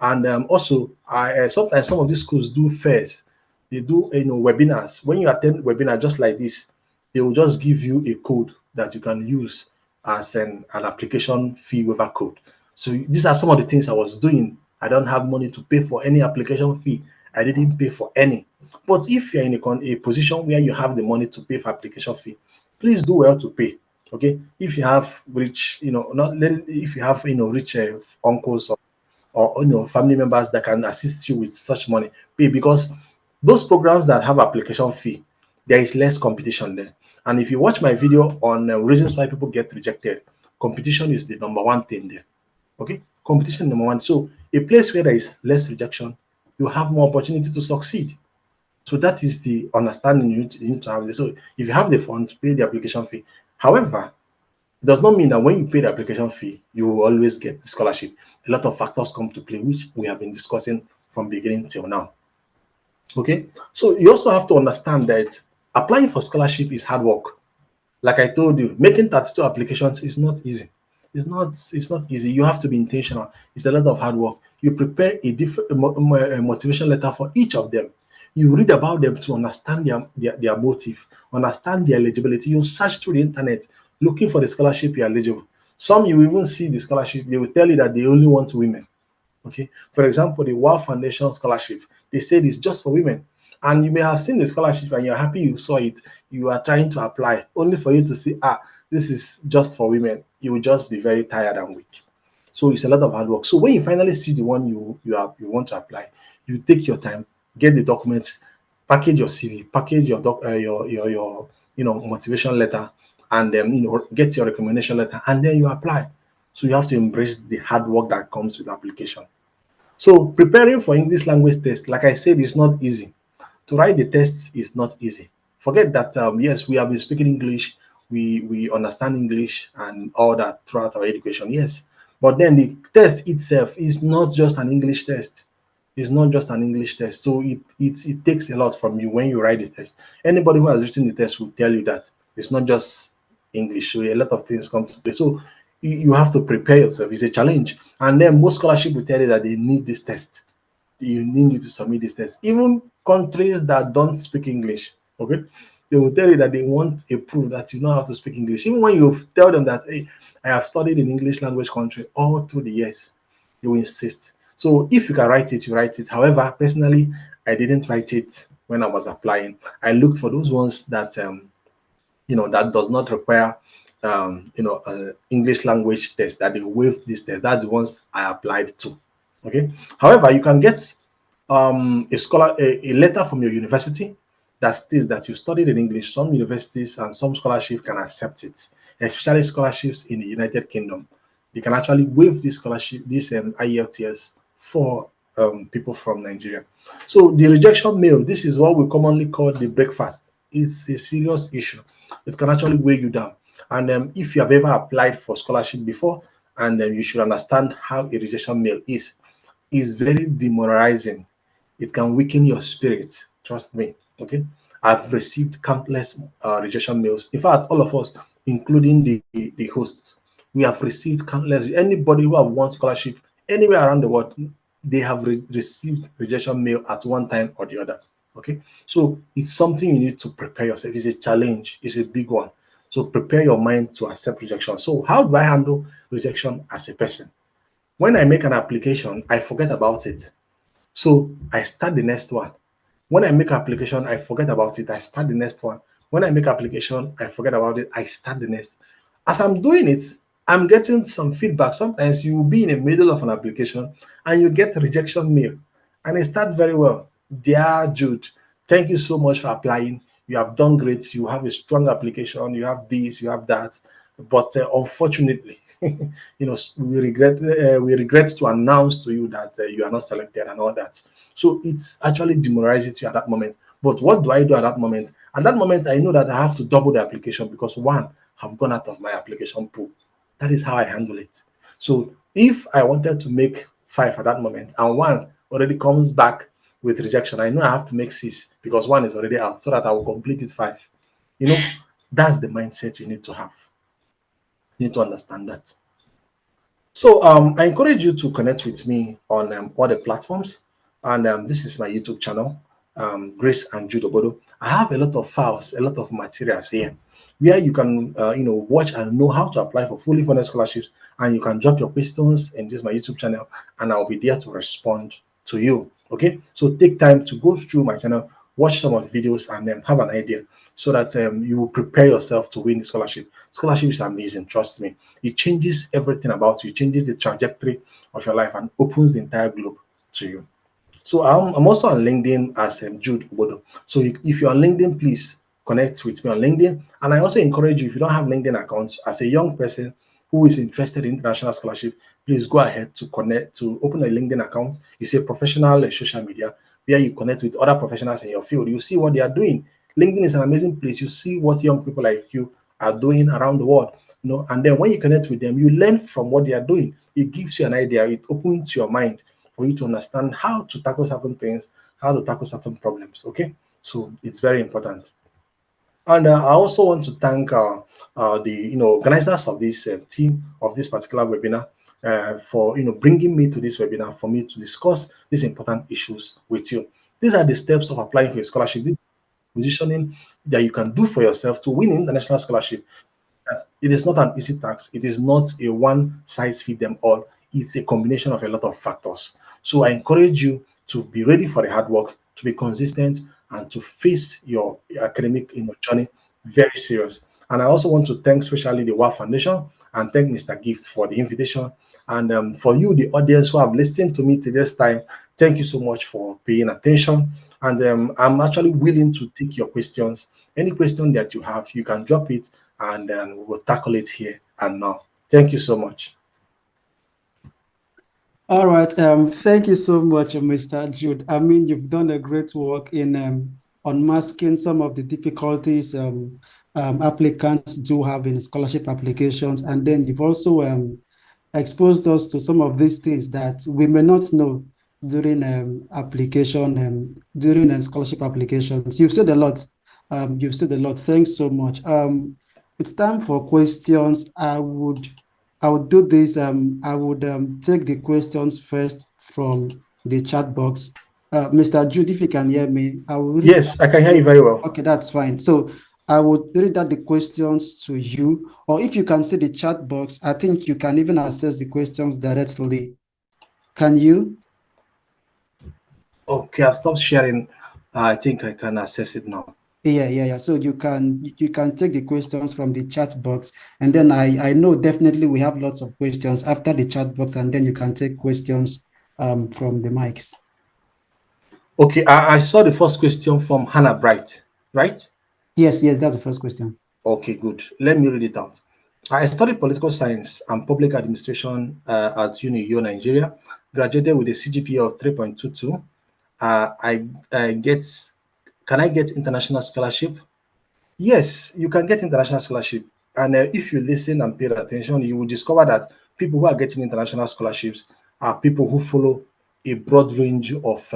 And also, I sometimes some of these schools do fairs. They do webinars. When you attend webinar just like this, they will just give you a code that you can use as an application fee waiver code. So these are some of the things I was doing. I don't have money to pay for any application fee. I didn't pay for any. But if you're in a position where you have the money to pay for application fee, please do well to pay. Okay, if you have rich, not if you have rich uncles or family members that can assist you with such money, pay, because those programs that have application fee, there is less competition there. And if you watch my video on reasons why people get rejected, competition is the number one thing there. Okay, competition number one. So a place where there is less rejection, you have more opportunity to succeed. So that is the understanding you need to have. So if you have the funds, pay the application fee. However, it does not mean that when you pay the application fee, you will always get the scholarship. A lot of factors come to play, which we have been discussing from beginning till now. Okay, so you also have to understand that applying for scholarship is hard work. Like I told you, making 32 applications is not easy. It's not easy. You have to be intentional. It's a lot of hard work. You prepare a different motivation letter for each of them. You read about them to understand their motive, understand their eligibility. You search through the internet looking for the scholarship you're eligible. Some you even see the scholarship, they will tell you that they only want women. Okay. For example, the WAAW Foundation scholarship, they said it's just for women. And you may have seen the scholarship and you're happy you saw it. You are trying to apply, only for you to see, this is just for women. You will just be very tired and weak. So it's a lot of hard work. So when you finally see the one you want to apply, you take your time, get the documents, package your CV, package your motivation letter, and then get your recommendation letter, and then you apply. So you have to embrace the hard work that comes with application. So preparing for English language test, like I said, is not easy. To write the test is not easy. Forget that, yes, we have been speaking English, we understand English and all that throughout our education, yes. But then the test itself is not just an English test. It's not just an English test. So it takes a lot from you when you write the test. Anybody who has written the test will tell you that it's not just English. So a lot of things come to play. So you have to prepare yourself. It's a challenge. And then most scholarship will tell you that they need this test. You need you to submit this test. Even countries that don't speak English, okay, they will tell you that they want a proof that you know how to speak English. Even when you tell them that, hey, I have studied in English language country all through the years, they will insist. So if you can write it, you write it. However, personally, I didn't write it when I was applying. I looked for those ones that that does not require English language test, that they waive this test. That's the ones I applied to. Okay. However, you can get a letter from your university that states that you studied in English. Some universities and some scholarships can accept it, especially scholarships in the United Kingdom. They can actually waive this scholarship, this IELTS for people from Nigeria. So the rejection mail, this is what we commonly call the breakfast. It's a serious issue. It can actually weigh you down. And if you have ever applied for scholarship before, and you should understand how a rejection mail is very demoralizing. It can weaken your spirit. Trust me. Okay. I've received countless rejection mails. In fact, all of us, including the hosts, we have received countless. Anybody who have won scholarship anywhere around the world, they have received rejection mail at one time or the other. Okay. So it's something you need to prepare yourself. It's a challenge. It's a big one. So prepare your mind to accept rejection. So how do I handle rejection as a person? When I make an application, I forget about it. So I start the next one. When I make application, I forget about it. I start the next one. When I make application, I forget about it. I start the next. As I'm doing it, I'm getting some feedback. Sometimes you will be in the middle of an application and you get rejection mail, and it starts very well. Dear Jude, thank you so much for applying. You have done great. You have a strong application. You have this. You have that. But unfortunately, we regret to announce to you that you are not selected and all that. So it's actually demoralizes you at that moment. But what do I do at that moment? At that moment, I know that I have to double the application because one have gone out of my application pool. That is how I handle it. So if I wanted to make 5 at that moment, and 1 already comes back with rejection, I know I have to make 6 because 1 is already out, so that I will complete it 5. That's the mindset you need to have. You need to understand that. So I encourage you to connect with me on all the platforms. And this is my YouTube channel, Grace and Jude Obodo. I have a lot of files, a lot of materials here where you can, watch and know how to apply for fully funded scholarships. And you can drop your questions in this my YouTube channel, and I'll be there to respond to you. Okay, so take time to go through my channel, watch some of the videos, and then have an idea so that you will prepare yourself to win the scholarship. Scholarship is amazing, trust me. It changes everything about you, it changes the trajectory of your life, and opens the entire globe to you. So I'm also on LinkedIn as Jude Obodo. So if you're on LinkedIn, please connect with me on LinkedIn. And I also encourage you, if you don't have LinkedIn accounts, as a young person who is interested in international scholarship, please go ahead to open a LinkedIn account. It's a professional social media where you connect with other professionals in your field. You see what they are doing. LinkedIn is an amazing place. You see what young people like you are doing around the world. And then when you connect with them, you learn from what they are doing. It gives you an idea. It opens your mind for you to understand how to tackle certain things, how to tackle certain problems. Okay, so it's very important. And I also want to thank the organizers of this team of this particular webinar for bringing me to this webinar for me to discuss these important issues with you. These are the steps of applying for a scholarship. This positioning that you can do for yourself to win international scholarship. That it is not an easy task. It is not a one size fit them all. It's a combination of a lot of factors. So I encourage you to be ready for the hard work, to be consistent, and to face your academic journey very serious. And I also want to thank especially the WAAW Foundation and thank Mr. Gift for the invitation. And for you, the audience who have listened to me to this time, thank you so much for paying attention. And I'm actually willing to take your questions. Any question that you have, you can drop it and then we will tackle it here and now. Thank you so much. All right. Thank you so much, Mr. Jude. I mean, you've done a great work in unmasking some of the difficulties applicants do have in scholarship applications, and then you've also exposed us to some of these things that we may not know during scholarship applications. You've said a lot. You've said a lot. Thanks so much. It's time for questions. I would do this. I would take the questions first from the chat box. Mr. Jude, if you can hear me, I will read. Yes, I can hear you very well. Okay, that's fine. So I would read out the questions to you, or if you can see the chat box, I think you can even access the questions directly. Can you? Okay, I've stopped sharing. I think I can access it now. Yeah. So you can take the questions from the chat box, and then I know definitely we have lots of questions after the chat box, and then you can take questions from the mics. Okay, I saw the first question from Hannah Bright, right? Yes, that's the first question. Okay, good. Let me read it out. I studied political science and public administration at UNIO Nigeria. Graduated with a CGPA of 3.22. I get. Can I get international scholarship? Yes, you can get international scholarship. And if you listen and pay attention, you will discover that people who are getting international scholarships are people who follow a broad range of,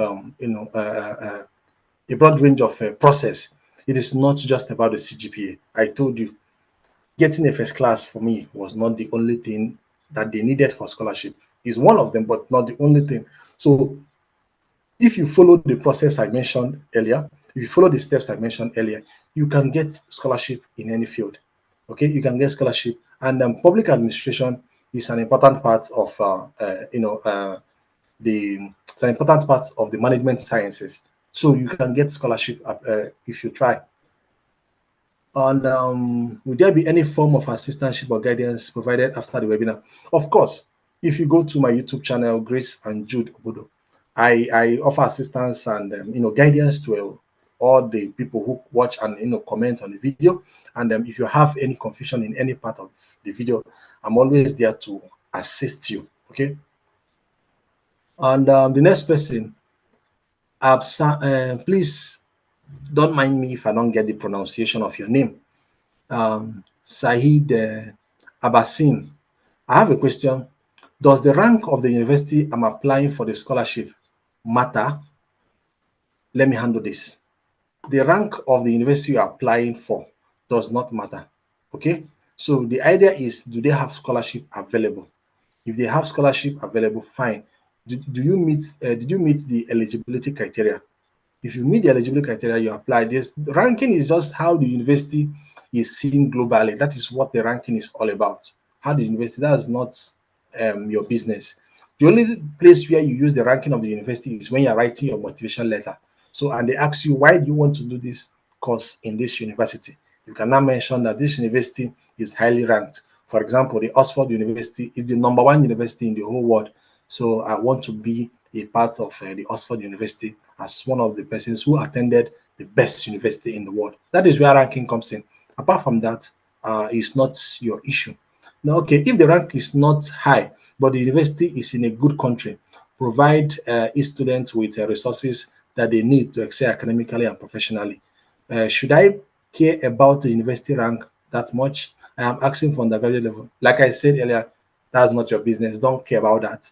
process. It is not just about the CGPA. I told you, getting a first class for me was not the only thing that they needed for scholarship. Is one of them, but not the only thing. So if you follow the process I mentioned earlier, if you follow the steps I mentioned earlier, you can get scholarship in any field. Okay, you can get scholarship, and public administration is an important part of it's an important part of the management sciences. So you can get scholarship if you try. And will there be any form of assistantship or guidance provided after the webinar? Of course, if you go to my YouTube channel, Grace and Jude Obodo, I offer assistance and guidance to all the people who watch and comment on the video. And if you have any confusion in any part of the video, I'm always there to assist you. Okay. And the next person, please don't mind me if I don't get the pronunciation of your name. Saeed Abbasin. I have a question. Does the rank of the university I'm applying for the scholarship matter? Let me handle this. The rank of the university you're applying for does not matter. Okay? So the idea is, do they have scholarship available? If they have scholarship available, fine. Do you meet did you meet the eligibility criteria? If you meet the eligibility criteria, you apply. This ranking is just how the university is seen globally. That is what the ranking is all about. How the university, that is not your business. The only place where you use the ranking of the university is when you're writing your motivation letter. So, and they ask you, why do you want to do this course in this university? You can now mention that this university is highly ranked. For example, the Oxford University is the number one university in the whole world. So I want to be a part of the Oxford University as one of the persons who attended the best university in the world. That is where ranking comes in. Apart from that, it's not your issue. Now, okay, if the rank is not high, but the university is in a good country, provide its students with resources that they need to excel academically and professionally. Should I care about the university rank that much? I am asking for undergraduate level. Like I said earlier, that's not your business. Don't care about that.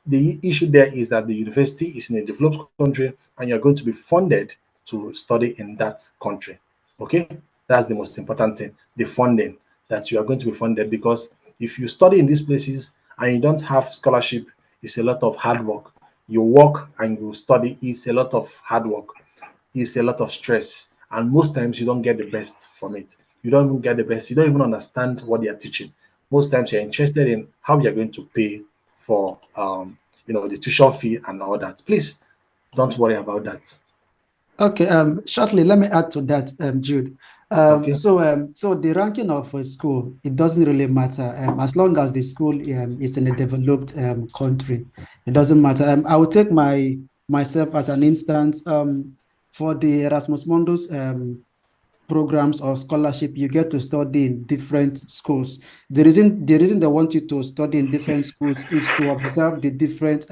The issue there is that the university is in a developed country and you're going to be funded to study in that country. Okay, that's the most important thing, the funding, that you are going to be funded, because if you study in these places and you don't have scholarship, it's a lot of hard work. You work and you study, it's a lot of hard work, it's a lot of stress, and most times you don't get the best from it. You don't even get the best, you don't even understand what they are teaching. Most times you're interested in how you're going to pay for the tuition fee and all that. Please don't worry about that. Okay, shortly, let me add to that, Jude. Okay. So the ranking of a school, it doesn't really matter, as long as the school is in a developed country. It doesn't matter. I will take myself as an instance. For the Erasmus Mundus programs or scholarship, you get to study in different schools. The reason they want you to study in different schools is to observe the different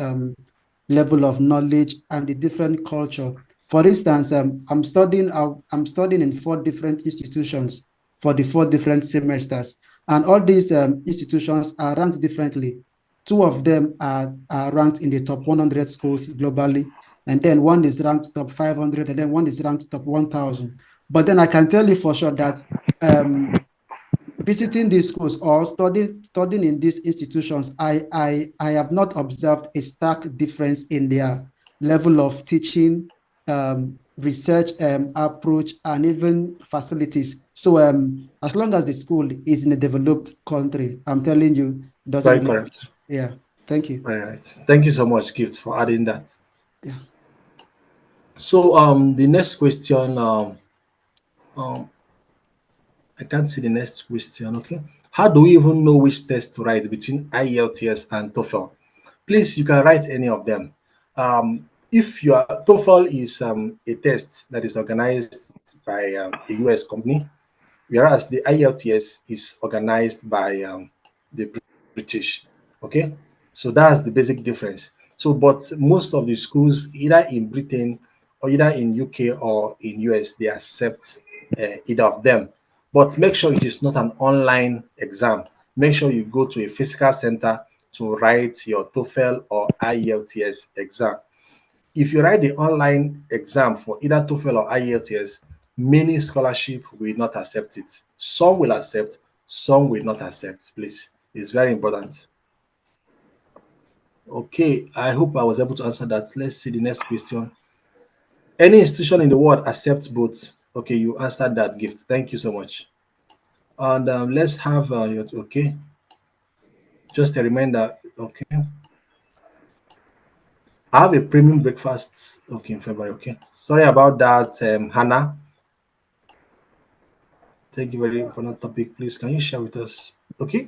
level of knowledge and the different culture. For instance, I'm studying in four different institutions for the four different semesters, and all these institutions are ranked differently. Two of them are ranked in the top 100 schools globally, and then one is ranked top 500, and then one is ranked top 1,000. But then I can tell you for sure that um, visiting these schools or studying in these institutions, I have not observed a stark difference in their level of teaching, research approach, and even facilities. So as long as the school is in a developed country, I'm telling you, it doesn't Very really correct. matter. Yeah. Thank you. All right. Thank you so much, Gift, for adding that. Yeah. So the next question, um I can't see the next question. Okay. How do we even know which test to write between IELTS and TOEFL? Please, you can write any of them. If your TOEFL is a test that is organized by a US company, whereas the IELTS is organized by the British. Okay, so that's the basic difference. So, but most of the schools, either in Britain or either in UK or in US, they accept either of them. But make sure it is not an online exam. Make sure you go to a physical center to write your TOEFL or IELTS exam. If you write the online exam for either TOEFL or IELTS, many scholarship will not accept it. Some will accept, some will not accept. Please, it's very important. Okay, I hope I was able to answer that. Let's see the next question. Any institution in the world accepts both? Okay, you answered that, Gift. Thank you so much. And let's have okay. Just a reminder. Okay, I have a premium breakfast. Okay, in February. Okay, sorry about that, Hannah. Thank you, very important topic. Please, can you share with us? Okay.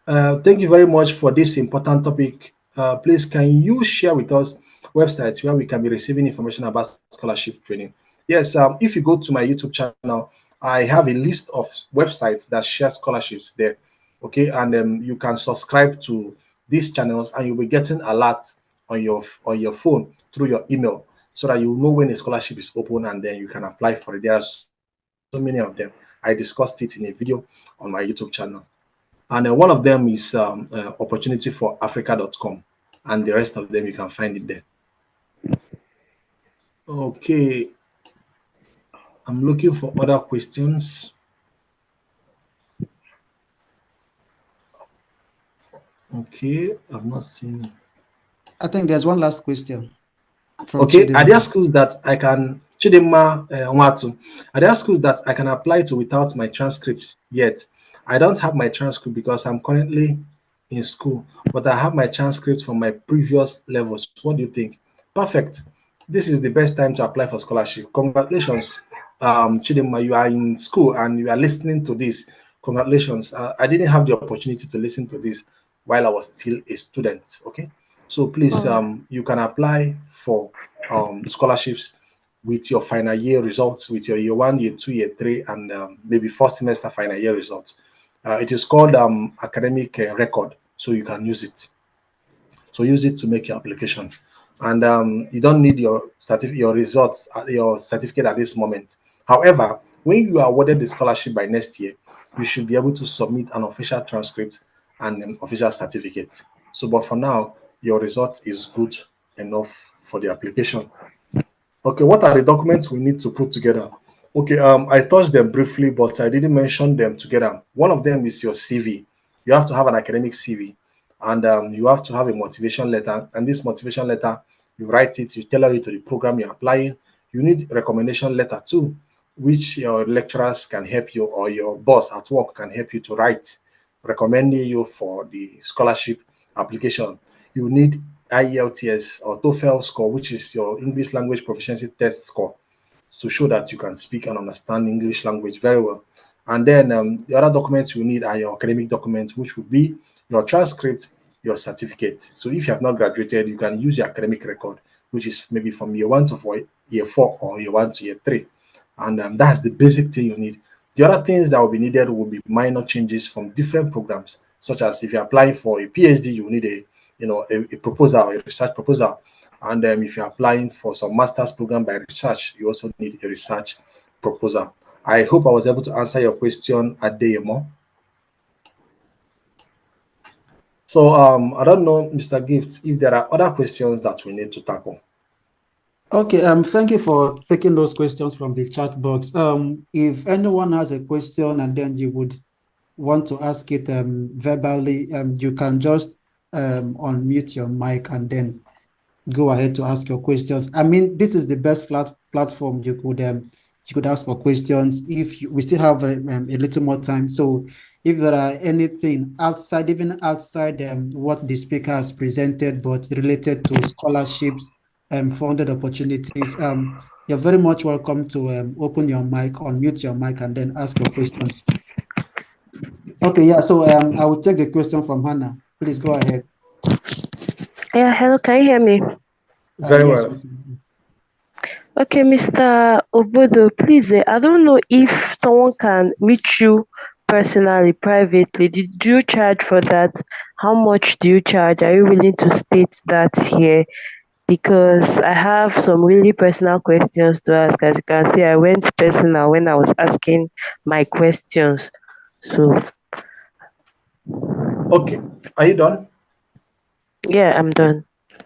Thank you very much for this important topic. Please, can you share with us websites where we can be receiving information about scholarship training? Yes, if you go to my YouTube channel, I have a list of websites that share scholarships there. Okay, and you can subscribe to these channels, and you'll be getting alerts on your phone through your email, so that you know when a scholarship is open, and then you can apply for it. There are so many of them. I discussed it in a video on my YouTube channel. And one of them is opportunityforafrica.com, and the rest of them you can find it there. Okay, I'm looking for other questions. Okay, I've not seen. I think there's one last question from Okay, are Chidinma. there schools that I can Chidinma Nwatu? Are there schools that I can apply to without my transcript yet? I don't have my transcript because I'm currently in school, but I have my transcripts from my previous levels. What do you think? Perfect. This is the best time to apply for scholarship. Congratulations, Chidinma. You are in school and you are listening to this. Congratulations. I didn't have the opportunity to listen to this while I was still a student. Okay, so please, Oh, you can apply for scholarships with your final year results, with your year one, year two, year three, and maybe first semester final year results. It is called academic record, so you can use it. So use it to make your application, and you don't need your your results, your certificate at this moment. However, when you are awarded the scholarship by next year, you should be able to submit an official transcript and an official certificate. So, but for now, your result is good enough for the application. Okay, what are the documents we need to put together? Okay, I touched them briefly, but I didn't mention them together. One of them is your CV. You have to have an academic CV, and you have to have a motivation letter. And this motivation letter, you write it, you tailor it to the program you're applying. You need recommendation letter too, which your lecturers can help you, or your boss at work can help you to write, recommending you for the scholarship application. You need IELTS or TOEFL score, which is your English language proficiency test score, to show that you can speak and understand English language very well. And then the other documents you need are your academic documents, which would be your transcript, your certificate. So if you have not graduated, you can use your academic record, which is maybe from year one to year four, or year one to year three. And that's the basic thing you need. The other things that will be needed will be minor changes from different programs, such as if you're applying for a PhD, you need a proposal, a research proposal. And if you're applying for some master's program by research, you also need a research proposal. I hope I was able to answer your question, Adeyemo. So I don't know, Mr. Gift, if there are other questions that we need to tackle. Okay, thank you for taking those questions from the chat box. If anyone has a question and then you would want to ask it verbally, you can just unmute your mic and then go ahead to ask your questions. I mean, this is the best platform you could ask for questions. If we still have a little more time, so if there are anything outside, even outside what the speaker has presented, but related to scholarships and funded opportunities, you're very much welcome to open your mic, unmute your mic, and then ask your questions. Okay, yeah. So I will take the question from Hannah. Please go ahead. yeah, hello, can you hear me? Very Yes, we well. can. Okay, Mr. Obodo, please, I don't know if someone can meet you personally, privately. Did you charge for that? How much do you charge? Are you willing to state that here? Because I have some really personal questions to ask. As you can see, I went personal when I was asking my questions. So, Okay, are you done? yeah, I'm done.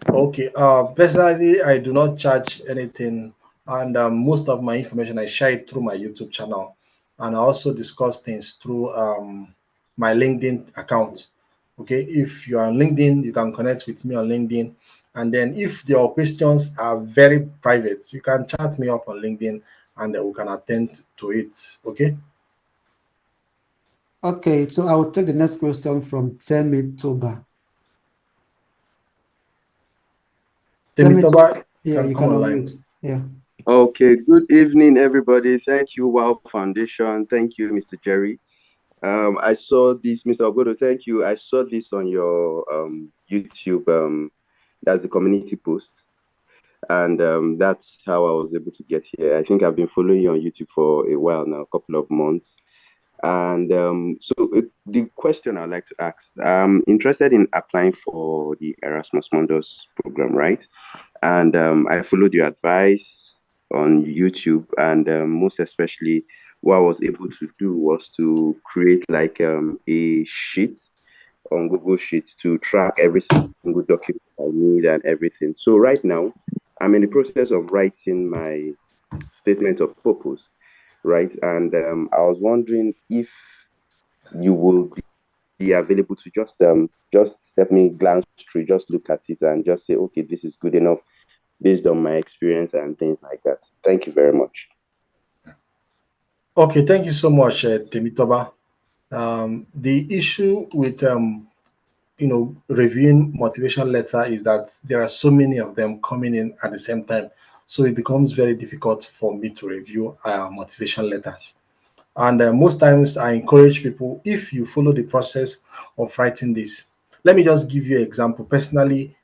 Okay. Personally, I do not charge anything, and most of my information I share it through my YouTube channel, and I also discuss things through my LinkedIn account. Okay, if you are on LinkedIn, you can connect with me on LinkedIn, and then if your questions are very private, you can chat me up on LinkedIn, and we can attend to it. Okay, Okay, so I will take the next question from Temi Toba. Temi Toba, Temitoba, you yeah, can you come can online. unmute. Yeah. Okay, good evening, everybody. Thank you, WAAW Foundation. Thank you, Mr. Jerry. I saw this, Mr. Ogodo, thank you. I saw this on your YouTube, that's the community post. And that's how I was able to get here. I think I've been following you on YouTube for a while now, a couple of months. And the question I'd like to ask, I'm interested in applying for the Erasmus Mundus program, right? And I followed your advice on YouTube, and most especially what I was able to do was to create like a sheet on Google Sheets to track every single document I need and everything. So right now, I'm in the process of writing my statement of purpose, right? And I was wondering if you will be available to just help me glance through, just look at it and just say, okay, this is good enough based on my experience and things like that. Thank you very much. Okay, thank you so much, Temitoba. The issue with reviewing motivation letter is that there are so many of them coming in at the same time, so it becomes very difficult for me to review motivation letters. And most times I encourage people, if you follow the process of writing this, let me just give you an example. Personally,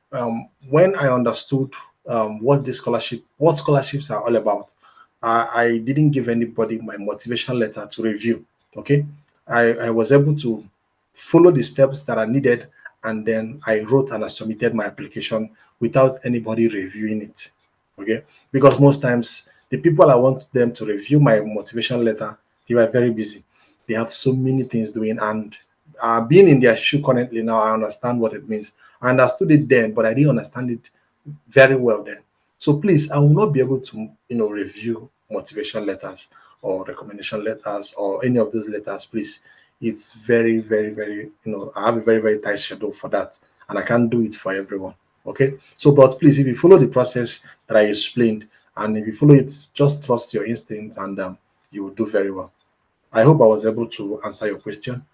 when I understood what scholarships are all about, I didn't give anybody my motivation letter to review. Okay. I was able to follow the steps that are needed, and then I wrote and I submitted my application without anybody reviewing it. Okay. Because most times the people I want them to review my motivation letter, they were very busy. They have so many things doing, and being in their shoe currently now, I understand what it means. I understood it then, but I didn't understand it very well then. So please, I will not be able to, review motivation letters or recommendation letters or any of those letters. Please, it's very, very, very, I have a very, very tight schedule for that, and I can't do it for everyone. Okay. So, but please, if you follow the process that I explained, and if you follow it, just trust your instinct, and you will do very well. I hope I was able to answer your question.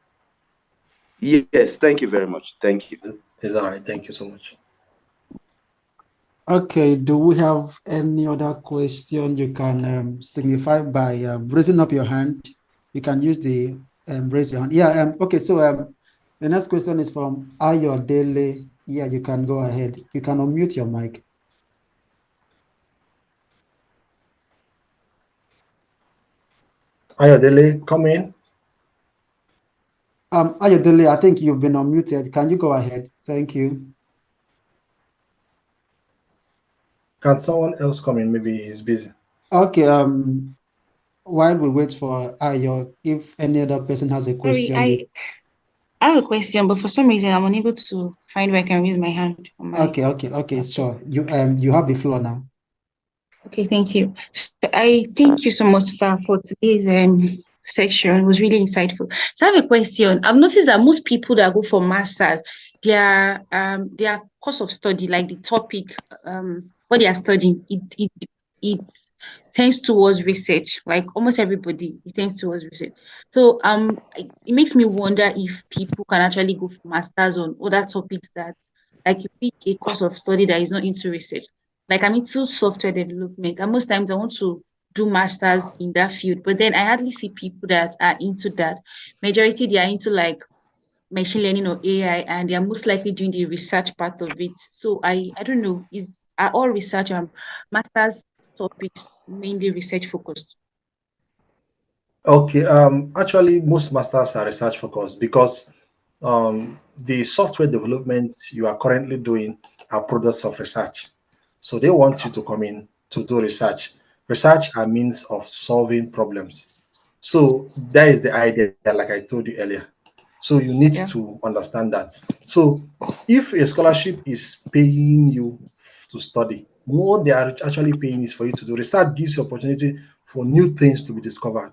Yes, thank you very much. Thank you. It's all right. Thank you so much. Okay, do we have any other question? You can signify by raising up your hand. You can use the raise your hand. Yeah, okay, so the next question is from Ayodele. Yeah, you can go ahead. You can unmute your mic. Ayodele, come in. Ayodele, I think you've been unmuted. Can you go ahead? Thank you. Can someone else come in? Maybe he's busy. Okay, while we wait for Ayo, if any other person has a question. Sorry, I have a question, but for some reason I'm unable to find where I can raise my hand on my Okay, sure. You have the floor now. Okay, thank you. So I thank you so much, sir, for today's section. It was really insightful. So I have a question. I've noticed that most people that go for masters, their course of study, like the topic, what they are studying, it tends towards research. Like almost everybody, it tends towards research. So it makes me wonder if people can actually go for masters on other topics that, like, you pick a course of study that is not into research. Like, I'm into software development, and most times I want to do masters in that field, but then I hardly see people that are into that. Majority, they are into like machine learning or AI, and they are most likely doing the research part of it. So I don't know, are all research masters topics mainly research focused? Okay. Actually, most masters are research focused because the software development you are currently doing are products of research. So they want you to come in to do research. Research are means of solving problems. So that is the idea, like I told you earlier. So you need Yeah. to understand that. So if a scholarship is paying you to study, what they are actually paying is for you to do research. Gives you opportunity for new things to be discovered.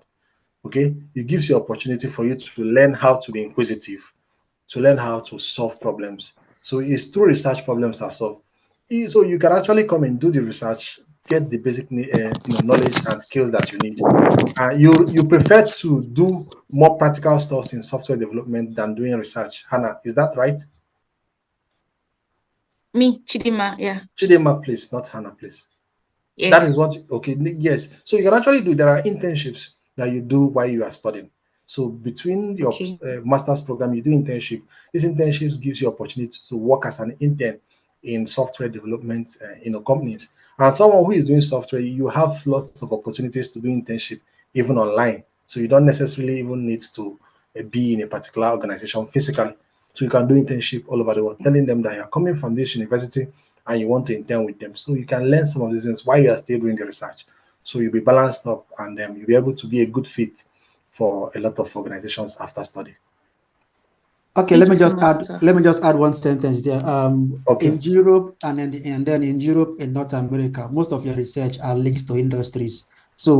Okay, it gives you opportunity for you to learn how to be inquisitive, to learn how to solve problems. So it's through research problems are solved. So you can actually come and do the research, get the basic knowledge and skills that you need. You prefer to do more practical stuff in software development than doing research. Hannah, is that right? Me, Chidima, yeah. Chidema, please, not Hannah, please. That is Yes. what, okay, yes. So you can actually do, there are internships that you do while you are studying. So between your Okay. master's program, you do internship. These internships gives you opportunity to work as an intern in software development, companies. And someone who is doing software, you have lots of opportunities to do internship even online. So you don't necessarily even need to be in a particular organization physically. So you can do internship all over the world, telling them that you're coming from this university and you want to intern with them. So you can learn some of these things while you are still doing the research. So you'll be balanced up, and you'll be able to be a good fit for a lot of organizations after study. Okay, Thank let me you so just much, add. sir. Let me just add one sentence there. Okay. In Europe and then in Europe and North America, most of your research are linked to industries. So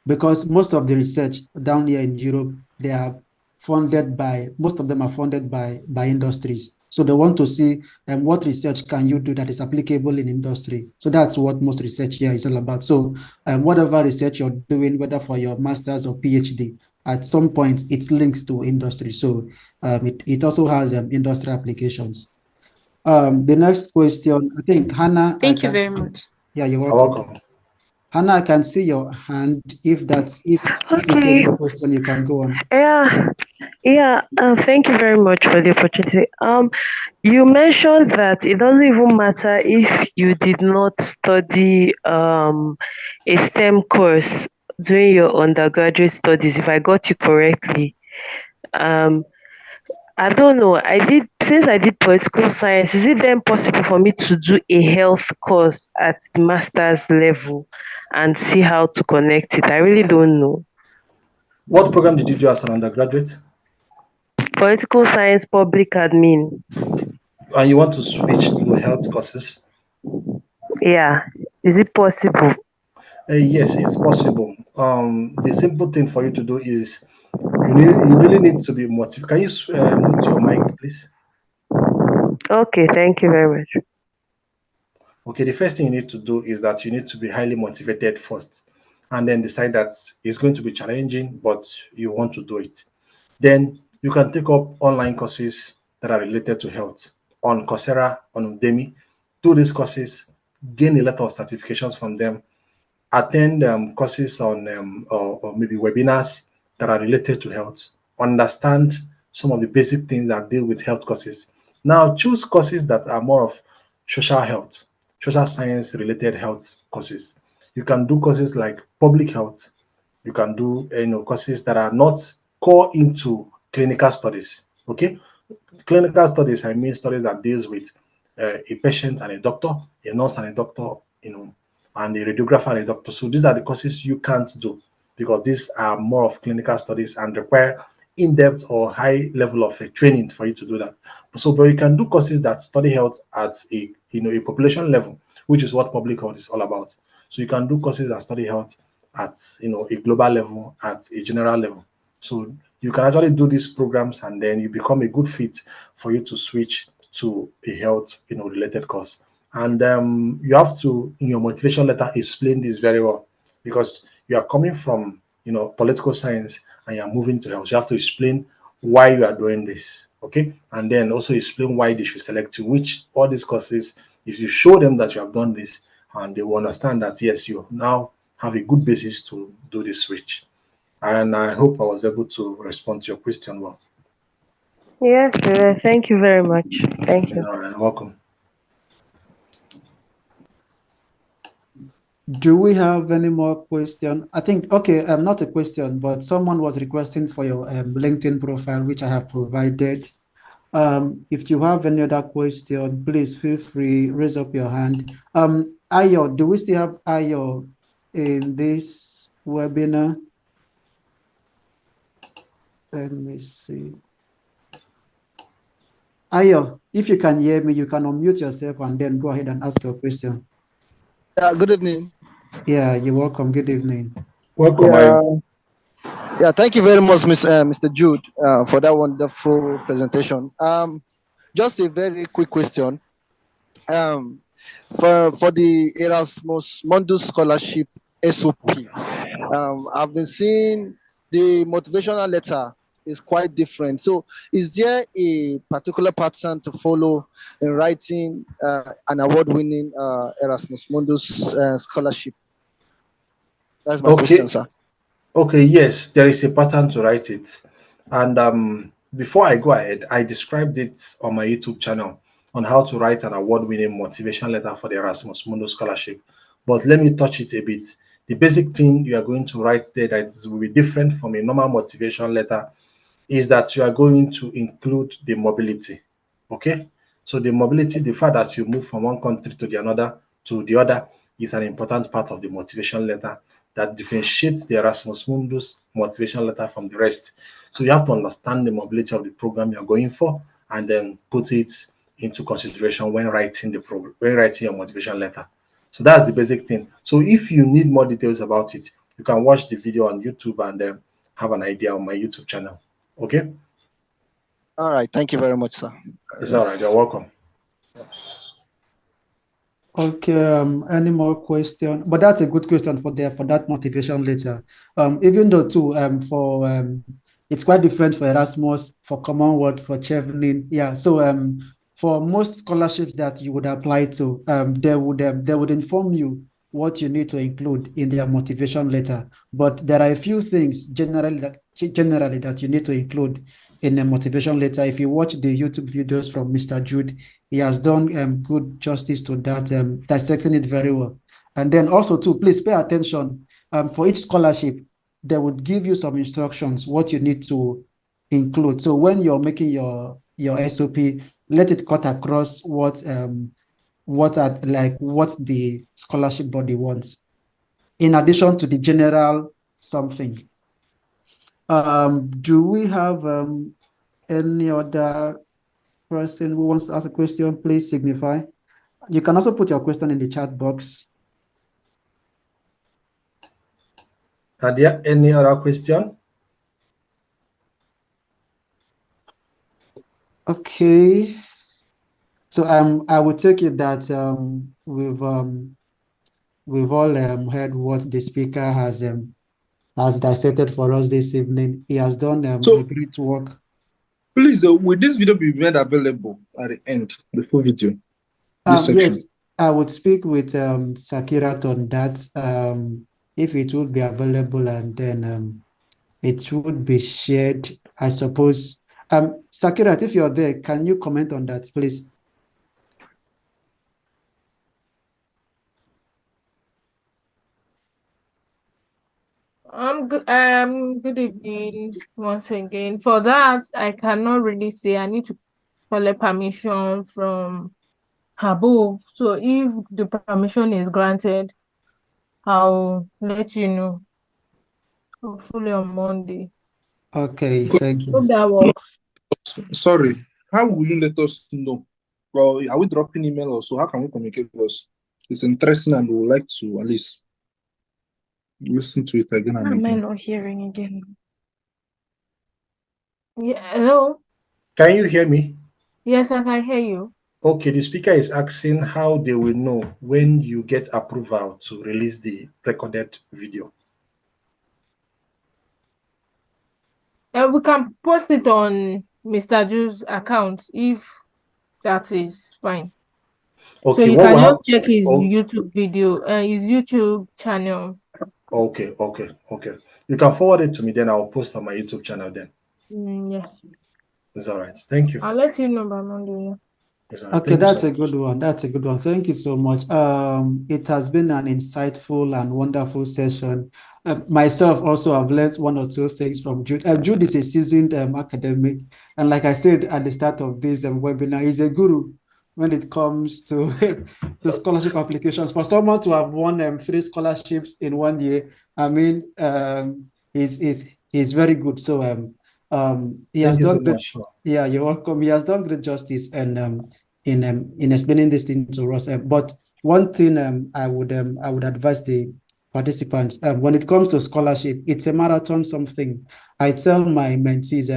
because most of the research down here in Europe, they are funded by, most of them are funded by industries. So they want to see what research can you do that is applicable in industry. So that's what most research here is all about. So whatever research you're doing, whether for your master's or PhD, at some point it links to industry. So it also has industry applications. The next question, I think Hannah, Thank you very much. yeah, you're You're welcome. welcome. Hannah, I can see your hand. If it's Okay. a question, you can go on. Yeah, thank you very much for the opportunity. You mentioned that it doesn't even matter if you did not study a STEM course during your undergraduate studies, if I got you correctly. Um, I don't know. Since I did political science, is it then possible for me to do a health course at the master's level and see how to connect it? I really don't know. What program did you do as an undergraduate? Political science, public admin. And you want to switch to health courses? Yeah. Is it possible? Yes, it's possible. The simple thing for you to do is you really need to be motivated. Can you mute your mic, please? Okay, thank you very much. Okay, the first thing you need to do is that you need to be highly motivated first, and then decide that it's going to be challenging, but you want to do it. Then you can take up online courses that are related to health on Coursera, on Udemy. Do these courses, gain a lot of certifications from them, attend courses on or maybe webinars that are related to health, understand some of the basic things that deal with health courses. Now choose courses that are more of social health, social science related health courses. You can do courses like public health. You can do courses that are not core into clinical studies. Okay, clinical studies, I mean studies that deals with a patient and a doctor, a nurse and a doctor, and a radiographer and a doctor. So these are the courses you can't do because these are more of clinical studies and require in-depth or high level of training for you to do that. So, but you can do courses that study health at a population level, which is what public health is all about. So you can do courses that study health at a global level, at a general level. So you can actually do these programs and then you become a good fit for you to switch to a health related course. And you have to, in your motivation letter, explain this very well because you are coming from political science and you're moving to health. You have to explain why you are doing this, okay? And then also explain why they should select you, which all these courses, if you show them that you have done this, and they will understand that yes, you now have a good basis to do the switch. And I hope I was able to respond to your question well. Yes, sir. Thank you very much. Thank you. All right, welcome. Do we have any more question? I think, okay, not a question, but someone was requesting for your LinkedIn profile, which I have provided. If you have any other question, please feel free, raise up your hand. Ayo, do we still have Ayo in this webinar? Let me see. Ayo, if you can hear me, you can unmute yourself and then go ahead and ask your question. Good evening. Yeah, you're welcome. Good evening. Welcome, Yeah, Ayo. thank you very much, Mr. Jude, for that wonderful presentation. Just a very quick question. For the Erasmus Mundus Scholarship SOP, I've been seeing the motivational letter is quite different. So, is there a particular pattern to follow in writing an award-winning Erasmus Mundus scholarship? That's my question, Okay. sir. Okay, yes, there is a pattern to write it. And before I go ahead, I described it on my YouTube channel on how to write an award-winning motivation letter for the Erasmus Mundus Scholarship. But let me touch it a bit. The basic thing you are going to write there that will be different from a normal motivation letter is that you are going to include the mobility. Okay? So the mobility, the fact that you move from one country to the other is an important part of the motivation letter that differentiates the Erasmus Mundus motivation letter from the rest. So you have to understand the mobility of the program you're going for, and then put it into consideration when writing the program, when writing your motivation letter. So that's the basic thing. So if you need more details about it, you can watch the video on YouTube and have an idea on my YouTube channel. Okay? All right. Thank you very much, sir. It's all right. You're welcome. Okay, any more question? But that's a good question for that motivation letter. Even though too, it's quite different for Erasmus, for Commonwealth, for Chevening. Yeah. So for most scholarships that you would apply to, they would inform you what you need to include in their motivation letter. But there are a few things generally that you need to include in a motivation letter. If you watch the YouTube videos from Mr. Jude, he has done good justice to that, dissecting it very well. And then also too, please pay attention. For each scholarship, they would give you some instructions what you need to include. So when you're making your SOP, let it cut across what the scholarship body wants, in addition to the general something. Do we have any other person who wants to ask a question? Please signify. You can also put your question in the chat box. Are there any other question? Okay. So I would take it that we've all heard what the speaker has dissected for us this evening. He has done a great work. Please, will this video be made available at the end, the full video? This section. Yes, I would speak with Sakirat on that. If it would be available, and then it would be shared, I suppose. Sakirat, if you're there, can you comment on that, please? Good evening once again. For that, I cannot really say. I need to collect permission from above. So if the permission is granted, I'll let you know. Hopefully on Monday. Okay, thank you. Hope that works. Sorry, how will you let us know? Well, are we dropping email also? How can we communicate with us? It's interesting, and we would like to at least listen to it again and Am I again. not hearing again? Yeah, hello? Can you hear me? Yes, I can hear you. Okay, the speaker is asking how they will know when you get approval to release the recorded video. We can post it on Mr. Ju's account if that is fine. Okay, so you what can will just happen? check his YouTube video, his YouTube channel. Okay. You can forward it to me, then I'll post on my YouTube channel then. Yes. It's all right. Thank you. I'll let you know by Monday. It's all right. Okay, Thank you that's so a much. good one. That's a good one. Thank you so much. It has been an insightful and wonderful session. Myself also, I've learned one or two things from Jude. Jude is a seasoned academic, and like I said at the start of this webinar, he's a guru when it comes to to scholarship applications. For someone to have won 3 scholarships in 1 year, I mean, he's very good. So he has Thank you so done great. much. Yeah, you're welcome. He has done great justice and in explaining this thing to us. But one thing I would advise the participants when it comes to scholarship, it's a marathon something. I tell my mentees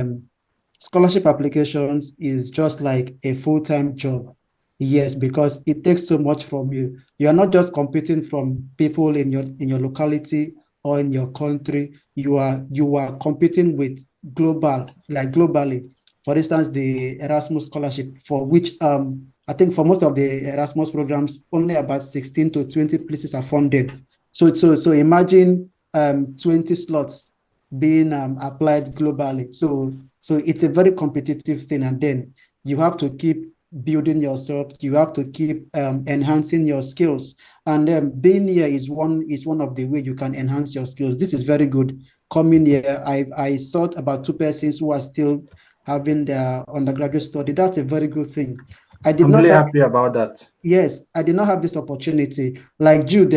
scholarship applications is just like a full-time job. Yes, because it takes so much from you. You are not just competing from people in your locality or in your country. You are competing with globally. For instance, the Erasmus scholarship, for which I think for most of the Erasmus programs, only about 16 to 20 places are funded. So imagine 20 slots being applied globally. So it's a very competitive thing, and then you have to keep building yourself. You have to keep enhancing your skills, and being here is one of the way you can enhance your skills. This is very good. Coming here, I thought about 2 persons who are still having their undergraduate study. That's a very good thing. I'm really happy about that. Yes, I did not have this opportunity. Like Jude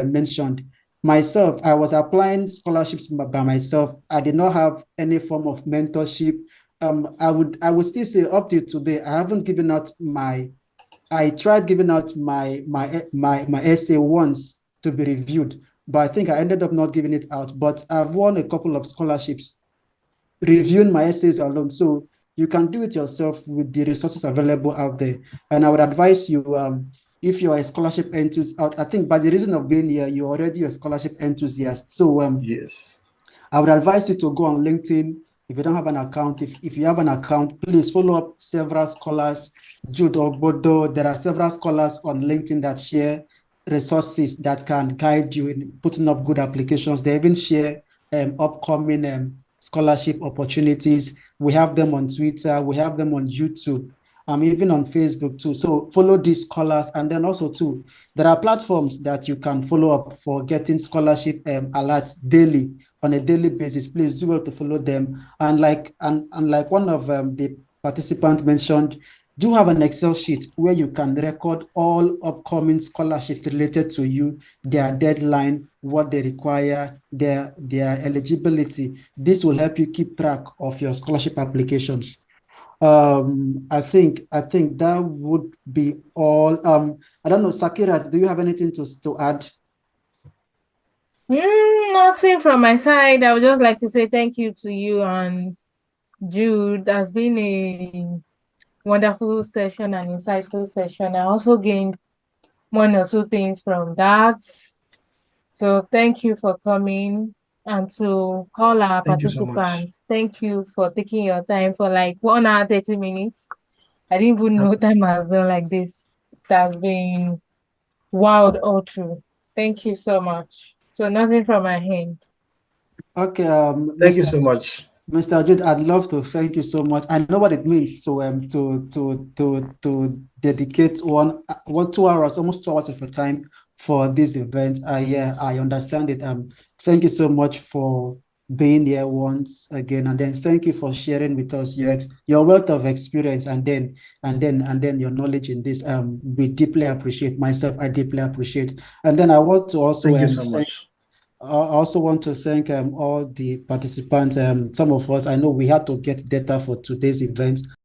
mentioned, myself, I was applying scholarships by myself. I did not have any form of mentorship. I would still say up to today, I haven't given out my. I tried giving out my essay once to be reviewed, but I think I ended up not giving it out. But I've won a couple of scholarships reviewing my essays alone. So you can do it yourself with the resources available out there. And I would advise you, if you're a scholarship enthusiast, I think by the reason of being here, you're already a scholarship enthusiast. So Yes. I would advise you to go on LinkedIn. If you don't have an account, if you have an account, please follow up several scholars. Jude or Bodo, there are several scholars on LinkedIn that share resources that can guide you in putting up good applications. They even share upcoming scholarship opportunities. We have them on Twitter, we have them on YouTube, even on Facebook too. So follow these scholars, and then also too, there are platforms that you can follow up for getting scholarship alerts daily on a daily basis. Please do well to follow them. And like one of the participants mentioned, do have an Excel sheet where you can record all upcoming scholarships related to you, their deadline, what they require, their eligibility. This will help you keep track of your scholarship applications. I think that would be all. I don't know, Sakira, do you have anything to add? Nothing from my side. I would just like to say thank you to you and Jude. Has been a wonderful session and insightful session. I also gained one or two things from that. So thank you for coming. And to all our Thank you so much. participants, thank you for taking your time for like 1 hour, 30 minutes. I didn't even know time has gone like this. It has been wild all through. Thank you so much. So nothing from my hand. Okay, Thank you so much. Mr. Jude, I'd love to thank you so much. I know what it means to dedicate 2 hours, almost 2 hours of your time for this event. Yeah, I understand it. Thank you so much for being here once again, and then thank you for sharing with us your wealth of experience, and then your knowledge in this. We deeply appreciate. Myself, I deeply appreciate. And then I want to also Thank you so much. I also want to thank all the participants. Some of us, I know we had to get data for today's event.